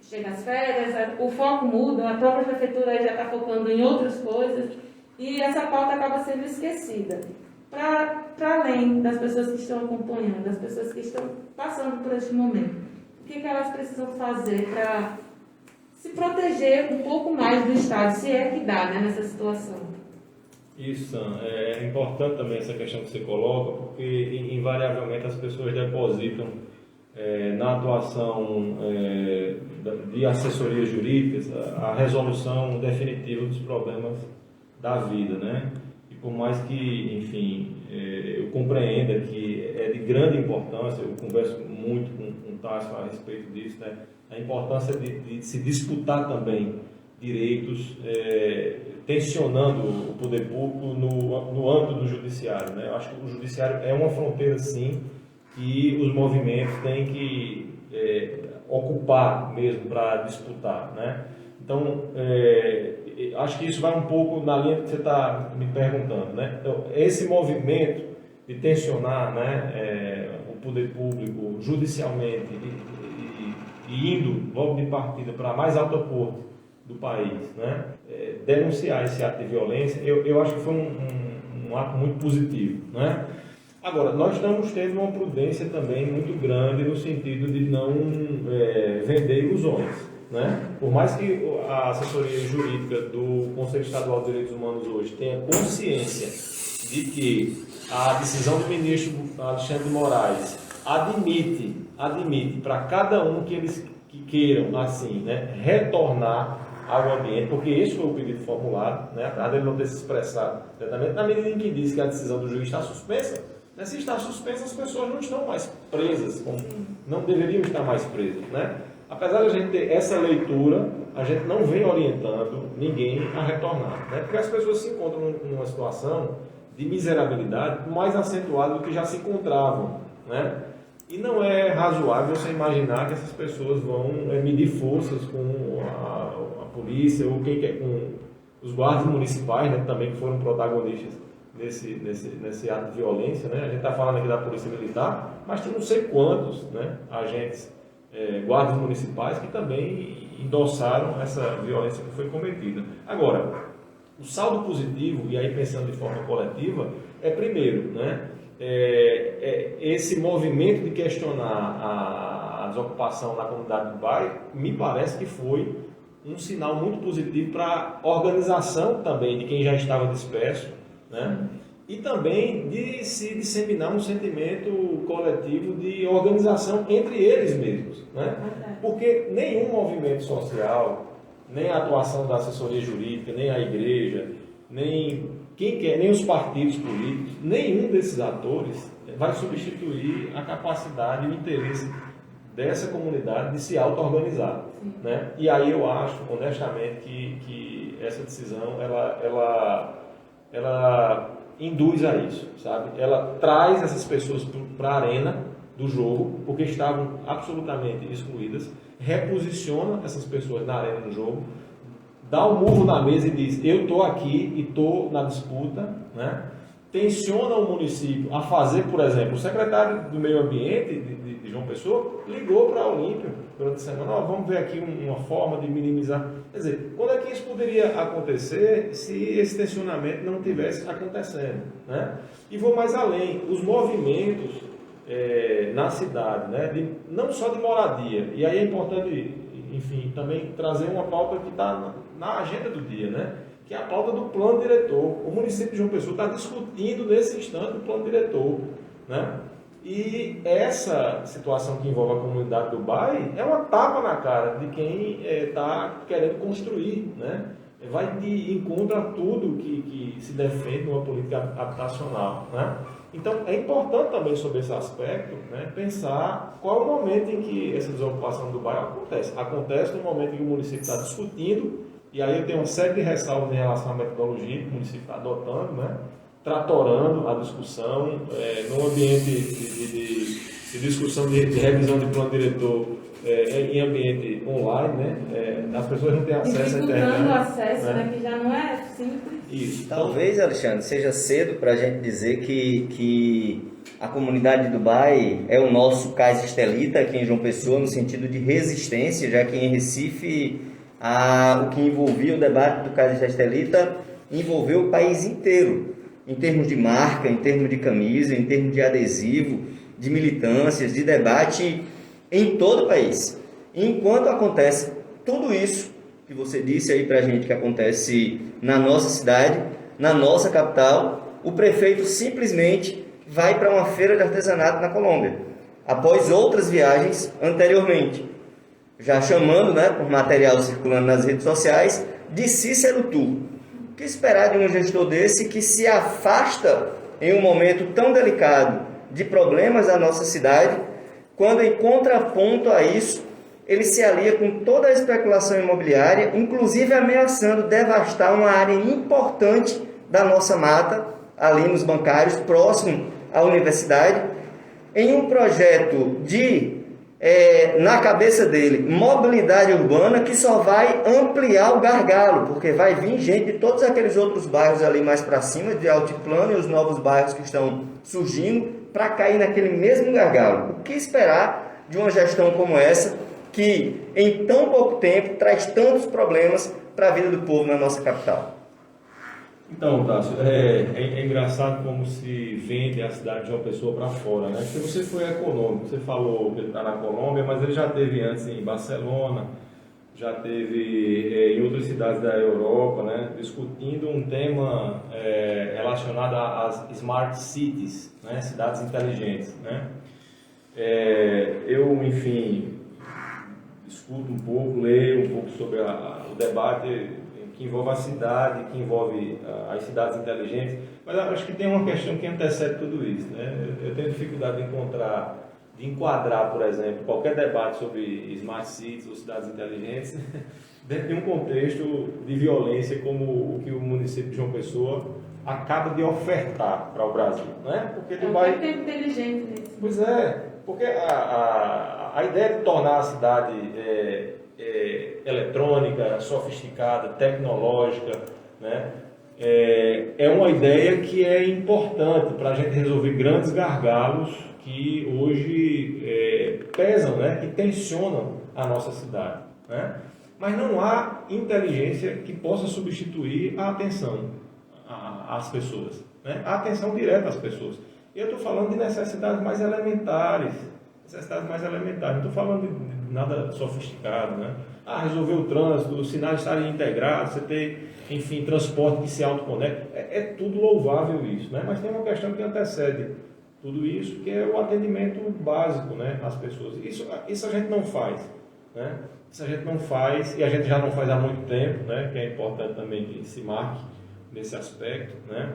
chega as férias, o foco muda, a própria prefeitura já está focando em outras coisas, e essa pauta acaba sendo esquecida. Para além das pessoas que estão acompanhando, das pessoas que estão passando por este momento, o que elas precisam fazer para se proteger um pouco mais do Estado, se é que dá, né, nessa situação? Isso, é importante também essa questão que você coloca, porque invariavelmente as pessoas depositam na atuação de assessorias jurídicas a resolução definitiva dos problemas da vida, né? E por mais que, enfim, eu compreenda que é de grande importância, eu converso muito com o Tássio a respeito disso, né? A importância de se disputar também direitos, tensionando o poder público no âmbito do judiciário, né? Eu acho que o judiciário é uma fronteira, sim, que os movimentos têm que ocupar mesmo para disputar, né? Então, acho que isso vai um pouco na linha que você está me perguntando, né? Então, esse movimento de tensionar, né, o poder público judicialmente e indo logo de partida para a mais alta corte do país, né, denunciar esse ato de violência, eu acho que foi um ato muito positivo, né? Agora, nós estamos tendo uma prudência também muito grande no sentido de não vender ilusões, né? Por mais que a assessoria jurídica do Conselho Estadual de Direitos Humanos hoje tenha consciência de que a decisão do ministro Alexandre de Moraes admite para cada um que eles queiram, assim, né, retornar ao ambiente, porque esse foi o pedido formulado, né, apesar dele não ter se expressado diretamente, na medida em que diz que a decisão do juiz está suspensa, né, se está suspensa, as pessoas não estão mais presas, como não deveriam estar mais presas, né? Apesar de a gente ter essa leitura, a gente não vem orientando ninguém a retornar, né? Porque as pessoas se encontram numa situação de miserabilidade mais acentuada do que já se encontravam, né? E não é razoável você imaginar que essas pessoas vão medir forças com a polícia ou com os guardas municipais, né, também que foram protagonistas nesse ato de violência, né? A gente está falando aqui da Polícia Militar, mas tem não sei quantos, né, agentes, guardas municipais que também endossaram essa violência que foi cometida. Agora, o saldo positivo, e aí pensando de forma coletiva, primeiro, né, esse movimento de questionar a desocupação na comunidade do bairro, me parece que foi um sinal muito positivo para a organização também de quem já estava disperso, né? E também de se disseminar um sentimento coletivo de organização entre eles mesmos, né? Porque nenhum movimento social, nem a atuação da assessoria jurídica, nem a igreja, nem quem quer, nem os partidos políticos, nenhum desses atores vai substituir a capacidade e o interesse dessa comunidade de se auto-organizar, né? E aí eu acho, honestamente, que essa decisão, ela induz a isso, sabe? Ela traz essas pessoas para a arena do jogo, porque estavam absolutamente excluídas, reposiciona essas pessoas na arena do jogo, dá um murro na mesa e diz, eu estou aqui e estou na disputa, né? Tensiona o município a fazer, por exemplo, o secretário do Meio Ambiente de João Pessoa ligou para a Olímpia durante a semana, vamos ver aqui uma forma de minimizar. Quer dizer, quando é que isso poderia acontecer se esse tensionamento não tivesse acontecendo, né? E vou mais além, os movimentos na cidade, né? Não só de moradia, e aí é importante, enfim, também trazer uma pauta que está na agenda do dia, né? Que é a pauta do plano diretor. O município de João Pessoa está discutindo nesse instante o plano diretor, né? E essa situação que envolve a comunidade do bairro é uma tapa na cara de quem está querendo construir, né? Vai de encontro a tudo que se defende numa política habitacional, né? Então, é importante também sobre esse aspecto, né, pensar qual é o momento em que essa desocupação do bairro acontece. Acontece no momento em que o município está discutindo, e aí eu tenho uma série de ressalvas em relação à metodologia que o município está adotando, né, tratorando a discussão, num ambiente de discussão de revisão de plano diretor em ambiente online, né, as pessoas não têm acesso à internet. Dificultando o acesso, né, que já não é simples. Isso. Talvez, Alexandre, seja cedo para a gente dizer que a comunidade do Dubai é o nosso cais estelita aqui em João Pessoa, no sentido de resistência, já que em Recife o que envolvia o debate do cais estelita envolveu o país inteiro, em termos de marca, em termos de camisa, em termos de adesivo, de militâncias, de debate em todo o país. Enquanto acontece tudo isso que você disse aí para a gente que acontece na nossa cidade, na nossa capital, o prefeito simplesmente vai para uma feira de artesanato na Colômbia, após outras viagens anteriormente, já chamando, né, por material circulando nas redes sociais, de Cícero Tour. O que esperar de um gestor desse que se afasta em um momento tão delicado de problemas da nossa cidade, quando em contraponto a isso, ele se alia com toda a especulação imobiliária, inclusive ameaçando devastar uma área importante da nossa mata, ali nos bancários, próximo à universidade, em um projeto de, na cabeça dele, mobilidade urbana que só vai ampliar o gargalo, porque vai vir gente de todos aqueles outros bairros ali mais para cima, de altiplano, e os novos bairros que estão surgindo, para cair naquele mesmo gargalo. O que esperar de uma gestão como essa, que em tão pouco tempo traz tantos problemas para a vida do povo na nossa capital? Então, Tássio, é engraçado como se vende a cidade de João Pessoa para fora, né? Porque você foi econômico, você falou que ele está na Colômbia, mas ele já teve antes em Barcelona, já teve em outras cidades da Europa, né? Discutindo um tema relacionado às smart cities, né? Cidades inteligentes, né? Eu, enfim, escuto um pouco, leio um pouco sobre o debate que envolve a cidade, que envolve as cidades inteligentes, mas acho que tem uma questão que antecede tudo isso, né? Eu tenho dificuldade de enquadrar, por exemplo, qualquer debate sobre smart cities ou cidades inteligentes dentro de um contexto de violência como o que o município de João Pessoa acaba de ofertar para o Brasil, né? Porque Dubai tem inteligente nisso. Pois é, porque a ideia de tornar a cidade eletrônica, sofisticada, tecnológica, né, é uma ideia que é importante para a gente resolver grandes gargalos que hoje pesam, né, que tensionam a nossa cidade, né? Mas não há inteligência que possa substituir a atenção às pessoas, né? A atenção direta às pessoas. E eu estou falando de necessidades mais elementares, não estou falando de nada sofisticado, né? resolver o trânsito, os sinais estarem integrados, você ter, enfim, transporte que se autoconecta. É tudo louvável isso, né? Mas tem uma questão que antecede tudo isso, que é o atendimento básico, né, às pessoas. Isso a gente não faz, né? Isso a gente não faz, e a gente já não faz há muito tempo, né? Que é importante também que se marque nesse aspecto, né?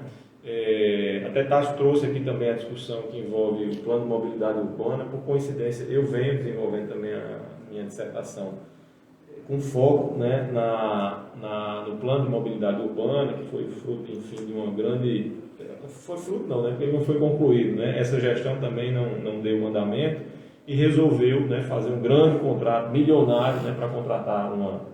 Até Tassi trouxe aqui também a discussão que envolve o plano de mobilidade urbana. Por coincidência, eu venho desenvolvendo também a minha dissertação com foco, né, no plano de mobilidade urbana, que foi fruto, enfim, de uma grande... Foi fruto não, né, porque ele não foi concluído, né? Essa gestão também não deu andamento e resolveu, né, fazer um grande contrato milionário, né, para contratar uma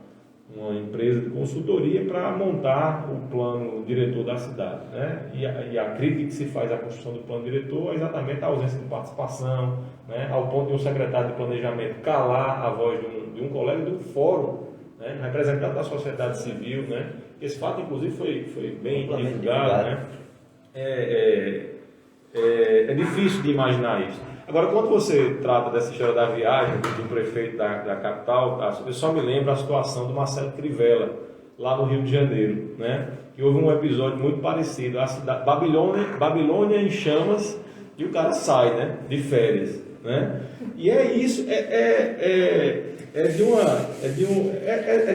empresa de consultoria para montar o plano diretor da cidade, né? E a crítica que se faz à construção do plano diretor é exatamente a ausência de participação, né? Ao ponto de um secretário de planejamento calar a voz de um colega do fórum, né? Representante da sociedade civil, né? Esse fato, inclusive, foi bem divulgado, né? É difícil de imaginar isso. Agora, quando você trata dessa história da viagem do prefeito da capital, eu só me lembro a situação do Marcelo Crivella, lá no Rio de Janeiro, né? Que houve um episódio muito parecido, a cidade Babilônia em chamas, e o cara sai, né, de férias, né? E é isso,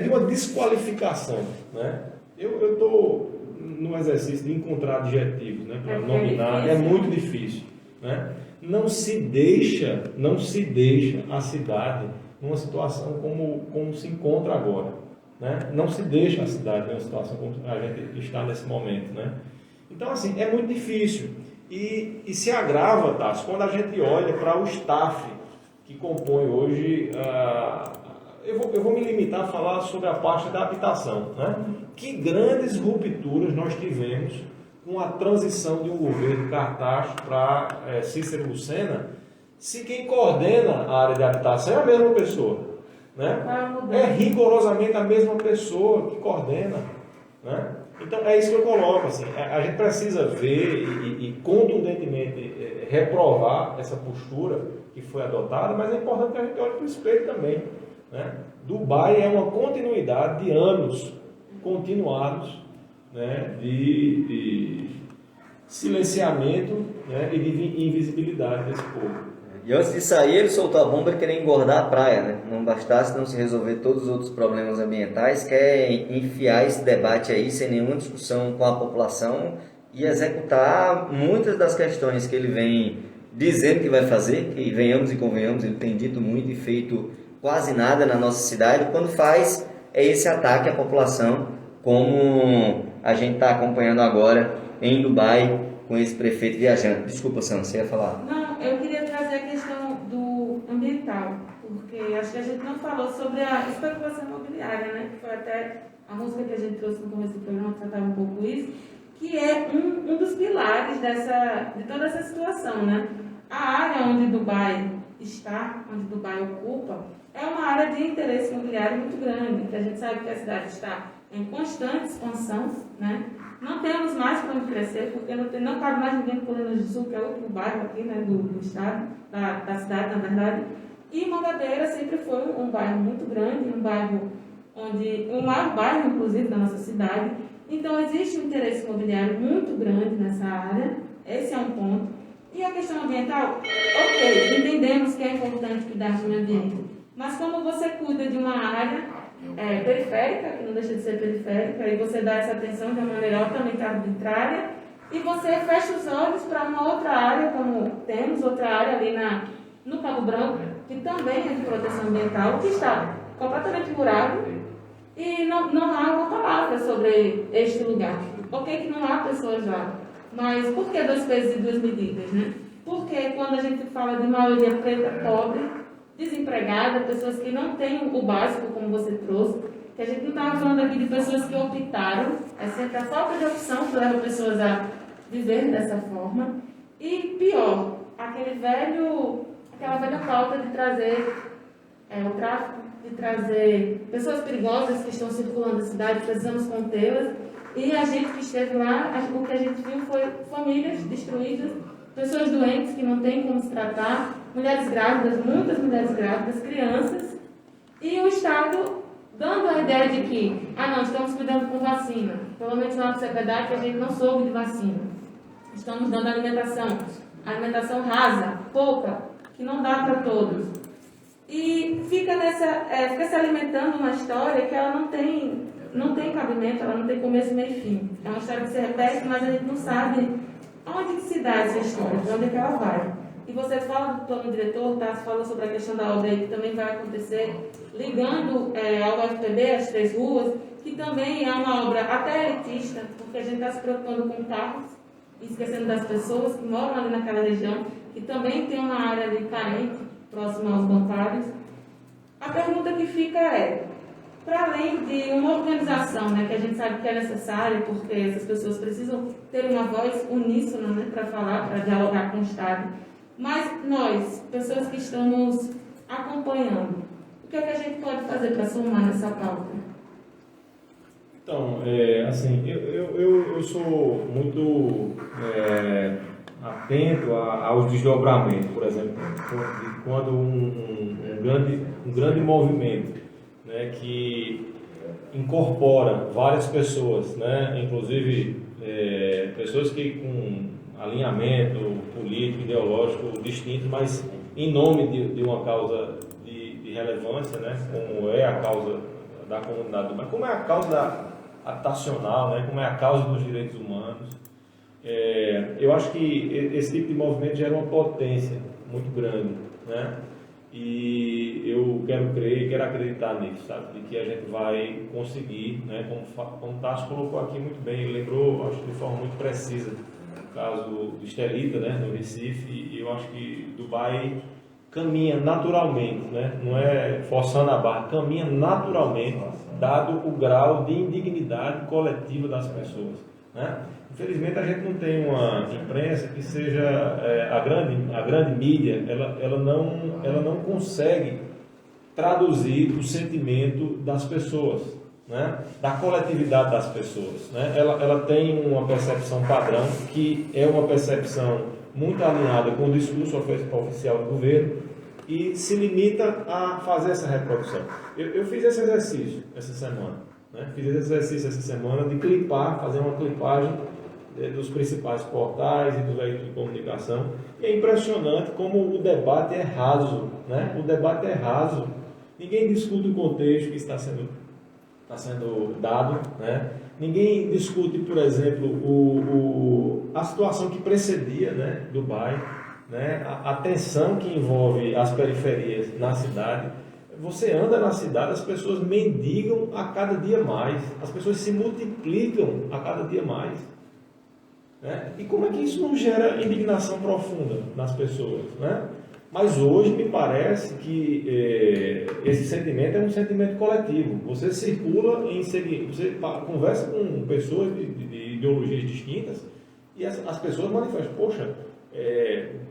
de uma desqualificação, né? Eu estou no exercício de encontrar adjetivos, né, para nominar, é muito difícil, né? Não se deixa a cidade numa situação como se encontra agora, né? Não se deixa a cidade numa situação como a gente está nesse momento, né? Então, assim, é muito difícil. E se agrava, Tassi, quando a gente olha para o staff que compõe hoje... Eu vou me limitar a falar sobre a parte da habitação, né? Que grandes rupturas nós tivemos com a transição de um governo Cartacho para Cícero Lucena, se quem coordena a área de habitação é a mesma pessoa, né? É rigorosamente a mesma pessoa que coordena, né? Então é isso que eu coloco, assim, a gente precisa ver e contundentemente reprovar essa postura que foi adotada, mas é importante que a gente olhe para o espelho também, né? Dubai é uma continuidade de anos continuados, né, de silenciamento, né, e de invisibilidade desse povo. E antes de sair, ele soltou a bomba querendo engordar a praia, né? Não bastasse não se resolver todos os outros problemas ambientais, quer enfiar esse debate aí sem nenhuma discussão com a população e executar muitas das questões que ele vem dizendo que vai fazer, que venhamos e convenhamos, ele tem dito muito e feito quase nada na nossa cidade. Quando faz, é esse ataque à população, como a gente está acompanhando agora em Dubai com esse prefeito viajante. Desculpa, Sam, você ia falar? Não, eu queria trazer a questão do ambiental, porque acho que a gente não falou sobre a especulação imobiliária, né? Que foi até a música que a gente trouxe no começo do programa, tratava um pouco isso, que é um dos pilares de toda essa situação, né? A área onde Dubai está, onde Dubai ocupa, é uma área de interesse imobiliário muito grande, que a gente sabe que a cidade está em constante expansão, né? Não temos mais para onde crescer, porque não cabe mais ninguém no Colina do Sul, que é o último bairro aqui, né, do estado, da cidade, na verdade. E Mangabeira sempre foi um bairro muito grande, um bairro o maior bairro, inclusive, da nossa cidade. Então, existe um interesse imobiliário muito grande nessa área, esse é um ponto. E a questão ambiental, ok, entendemos que é importante cuidar do meio ambiente, mas como você cuida de uma área periférica, que não deixa de ser periférica, e você dá essa atenção de uma maneira altamente arbitrária, e você fecha os olhos para uma outra área, como temos outra área ali no Cabo Branco, que também é de proteção ambiental, que está completamente murado, e não há uma palavra sobre este lugar. Ok que não há pessoas lá, mas por que 2 pesos e 2 medidas, né? Porque quando a gente fala de maioria preta, pobre, desempregada, pessoas que não têm o básico, como você trouxe, que a gente não estava falando aqui de pessoas que optaram, é sempre a falta de opção que leva pessoas a viver dessa forma. E pior, aquela velha pauta de trazer o tráfico, de trazer pessoas perigosas que estão circulando na cidade, precisamos contê-las. E a gente que esteve lá, o que a gente viu foi famílias destruídas, pessoas doentes que não têm como se tratar, mulheres grávidas, muitas mulheres grávidas, crianças, e o Estado dando a ideia de que, não, estamos cuidando com vacina. Pelo menos na nossa sociedade que a gente não soube de vacina. Estamos dando alimentação rasa, pouca, que não dá para todos. E fica se alimentando uma história que ela não tem cabimento, ela não tem começo, meio e fim. É uma história que se repete, mas a gente não sabe onde que se dá essa história, para onde é que ela vai. E você fala do plano diretor, tá? Você falou sobre a questão da aldeia, que também vai acontecer, ligando ao UFPB, as 3 ruas, que também é uma obra até elitista, porque a gente está se preocupando com carros, e esquecendo das pessoas que moram ali naquela região, que também tem uma área ali carente, próxima aos bancários. A pergunta que fica é, para além de uma organização, né, que a gente sabe que é necessária, porque essas pessoas precisam ter uma voz uníssona, né, para falar, para dialogar com o Estado, mas nós, pessoas que estamos acompanhando, o que é que a gente pode fazer para somar nessa pauta? Então, assim, eu sou muito atento aos desdobramentos, por exemplo, quando um grande movimento, né, que incorpora várias pessoas, né, inclusive pessoas que com alinhamento político, ideológico distinto, mas em nome de uma causa de relevância, né, como é a causa da comunidade, mas como é a causa habitacional, né, como é a causa dos direitos humanos. Eu acho que esse tipo de movimento gera uma potência muito grande, né? E eu quero crer e quero acreditar nisso, sabe? De que a gente vai conseguir, né? Como o Tasso colocou aqui muito bem, ele lembrou, acho que de forma muito precisa, o caso de Estelita, né, no Recife, e eu acho que Dubai caminha naturalmente, né? Não é forçando a barra, caminha naturalmente, dado o grau de indignidade coletiva das pessoas, né? Infelizmente a gente não tem uma imprensa que seja a grande mídia, ela não consegue traduzir o sentimento das pessoas, né? Da coletividade das pessoas, né? Ela tem uma percepção padrão que é uma percepção muito alinhada com o discurso oficial do governo e se limita a fazer essa reprodução. Eu fiz esse exercício essa semana, né? Fiz esse exercício essa semana de fazer uma clipagem dos principais portais e dos veículos de comunicação. E é impressionante como o debate é raso, né? O debate é raso. Ninguém discute o contexto que está sendo dado, né? Ninguém discute, por exemplo, a situação que precedia, né, Dubai, né? A tensão que envolve as periferias na cidade. Você anda na cidade, as pessoas mendigam a cada dia mais, as pessoas se multiplicam a cada dia mais, né? E como é que isso não gera indignação profunda nas pessoas, né? Mas hoje me parece que esse sentimento é um sentimento coletivo. Você circula você conversa com pessoas de ideologias distintas e as pessoas manifestam, poxa,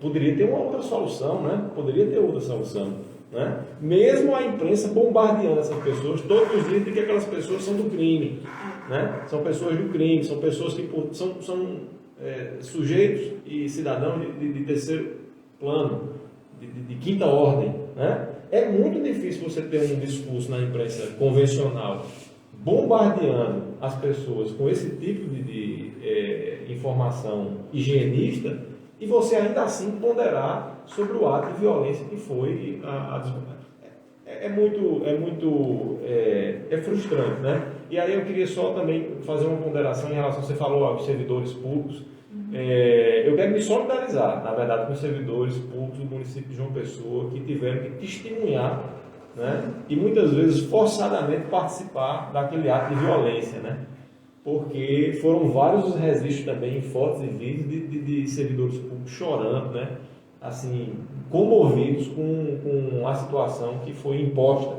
poderia ter uma outra solução, né? Poderia ter outra solução, né? Mesmo a imprensa bombardeando essas pessoas todos os dias de que aquelas pessoas são do crime, né? São pessoas do crime, são pessoas que são sujeitos e cidadãos de terceiro plano, de quinta ordem, né? É muito difícil você ter um discurso na imprensa convencional bombardeando as pessoas com esse tipo de informação higienista e você ainda assim ponderar sobre o ato de violência que foi é frustrante, né? E aí eu queria só também fazer uma ponderação em relação, você falou aos servidores públicos. Eu quero me solidarizar, na verdade, com os servidores públicos do município de João Pessoa que tiveram que testemunhar, né, e muitas vezes forçadamente participar daquele ato de violência, né, porque foram vários os registros também em fotos e vídeos de servidores públicos chorando, né, assim, comovidos com a situação que foi imposta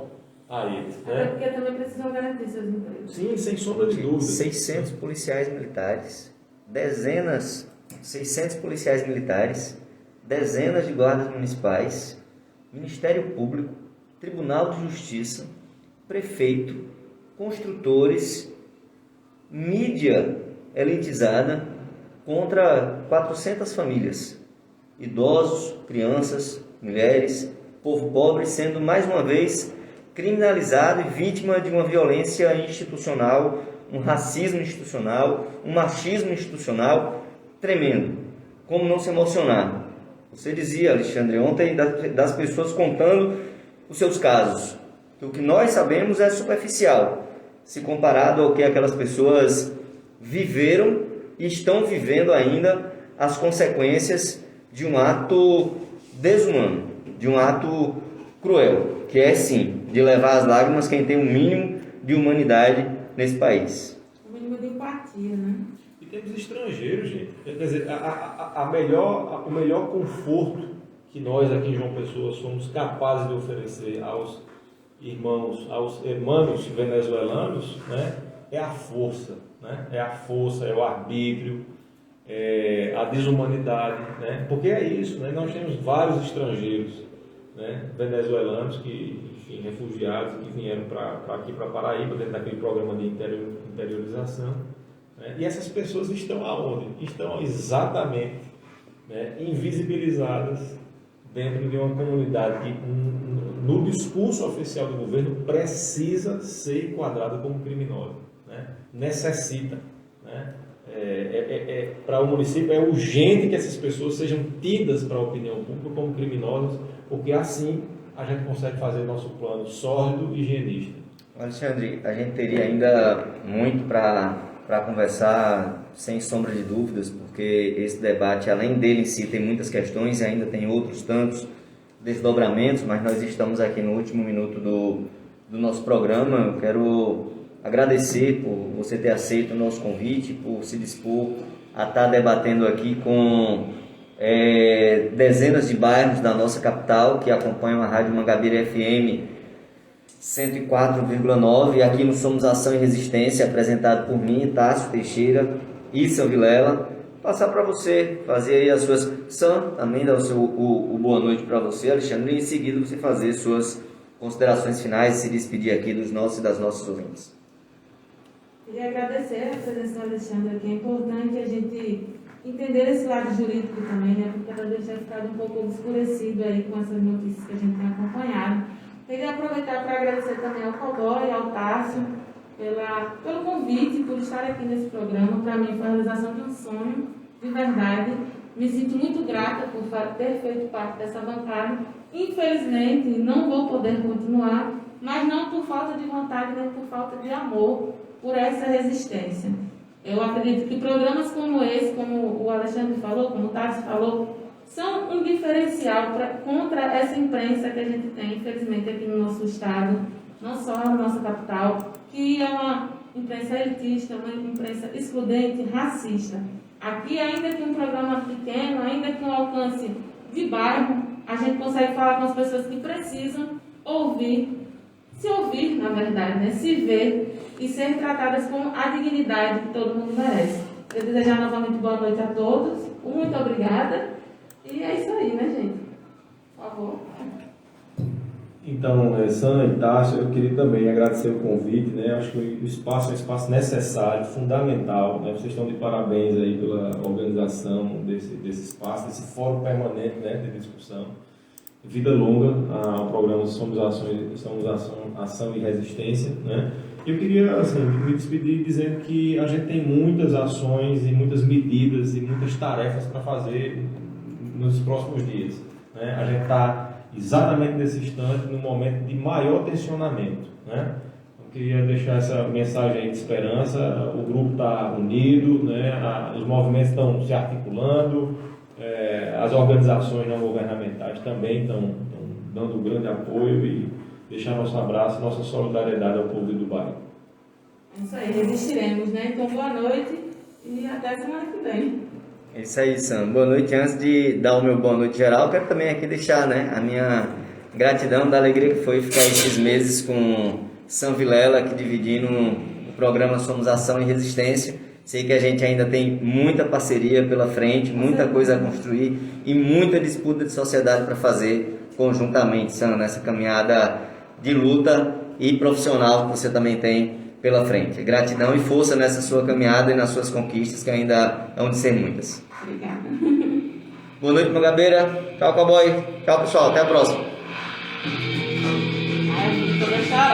a eles, né? Porque também precisam garantir seus empregos. Sim, sem sombra de dúvida. 600 policiais militares, 600 policiais militares, dezenas de guardas municipais, Ministério Público, Tribunal de Justiça, prefeito, construtores, mídia elitizada contra 400 famílias, idosos, crianças, mulheres, povo pobre sendo mais uma vez criminalizado e vítima de uma violência institucional, um racismo institucional, um machismo institucional tremendo. Como não se emocionar? Você dizia, Alexandre, ontem, das pessoas contando os seus casos. O que nós sabemos é superficial, se comparado ao que aquelas pessoas viveram e estão vivendo ainda as consequências de um ato desumano, de um ato cruel, que é sim, de levar às lágrimas quem tem o mínimo de humanidade nesse país. O mínimo de empatia, né? E temos estrangeiros, gente. Quer dizer, o melhor conforto que nós aqui em João Pessoa somos capazes de oferecer aos irmãos venezuelanos, né, é a força, né? É a força, é o arbítrio, é a desumanidade, né? Porque é isso, né? Nós temos vários estrangeiros, né, venezuelanos que, enfim, refugiados que vieram aqui para Paraíba dentro daquele programa de interiorização, né? E essas pessoas estão aonde? Estão exatamente, né, invisibilizadas dentro de uma comunidade que no discurso oficial do governo precisa ser enquadrada como criminosa, né? Necessita, né? Para o município é urgente que essas pessoas sejam tidas para a opinião pública como criminosas, porque assim a gente consegue fazer nosso plano sólido e higienista. Alexandre, a gente teria ainda muito para conversar, sem sombra de dúvidas, porque esse debate, além dele em si, tem muitas questões e ainda tem outros tantos desdobramentos, mas nós estamos aqui no último minuto do nosso programa. Eu quero agradecer por você ter aceito o nosso convite, por se dispor a estar debatendo aqui com dezenas de bairros da nossa capital que acompanham a Rádio Mangabeira FM 104,9, aqui no Somos Ação e Resistência, apresentado por mim, Tássio Teixeira e Sam Vilela. Passar para você, fazer aí as suas... Sam, também dar o boa noite para você, Alexandre, e em seguida você fazer suas considerações finais e se despedir aqui dos nossos e das nossas ouvintes. Queria agradecer a presença do Alexandre aqui. É importante a gente entender esse lado jurídico também, né? Porque talvez tenha ficado um pouco obscurecido aí com essas notícias que a gente tem acompanhado. Queria aproveitar para agradecer também ao Codó e ao Tássio pelo convite, por estar aqui nesse programa. Para mim foi a realização de um sonho, de verdade. Me sinto muito grata por ter feito parte dessa bancada. Infelizmente, não vou poder continuar, mas não por falta de vontade, nem por falta de amor por essa resistência. Eu acredito que programas como esse, como o Alexandre falou, como o Tássio falou, são um diferencial contra essa imprensa que a gente tem, infelizmente, aqui no nosso estado, não só na nossa capital, que é uma imprensa elitista, uma imprensa excludente, racista. Aqui, ainda que um programa pequeno, ainda que um alcance de bairro, a gente consegue falar com as pessoas que precisam se ouvir, na verdade, né? Se ver e ser tratadas com a dignidade que todo mundo merece. Eu desejar novamente boa noite a todos, muito obrigada, e é isso aí, né, gente? Por favor. Então, Sam e Tássio, eu queria também agradecer o convite, né? Acho que o espaço é um espaço necessário, fundamental, né? Vocês estão de parabéns aí pela organização desse espaço, desse fórum permanente, né, de discussão. Vida longa ao programa Somos Ação e Resistência, né? Eu queria, assim, me despedir dizendo que a gente tem muitas ações e muitas medidas e muitas tarefas para fazer nos próximos dias, né? A gente está exatamente nesse instante, no momento de maior tensionamento, né? Eu queria deixar essa mensagem aí de esperança. O grupo está unido, né? Os movimentos estão se articulando, as organizações não governamentais também estão dando um grande apoio e deixar nosso abraço, nossa solidariedade ao povo do bairro. É isso aí, resistiremos, né? Então, boa noite e até semana que vem. É isso aí, Sam. Boa noite. Antes de dar o meu boa noite geral, quero também aqui deixar, né, a minha gratidão da alegria que foi ficar esses meses com Sam Vilela, aqui dividindo o programa Somos Ação e Resistência. Sei que a gente ainda tem muita parceria pela frente, muita coisa a construir e muita disputa de sociedade para fazer conjuntamente, Sam, nessa caminhada de luta e profissional que você também tem pela frente. Gratidão e força nessa sua caminhada e nas suas conquistas, que ainda hão de ser muitas. Obrigada. Boa noite, Mangabeira. Tchau, cowboy. Tchau, pessoal. Até a próxima. Doutora Chá,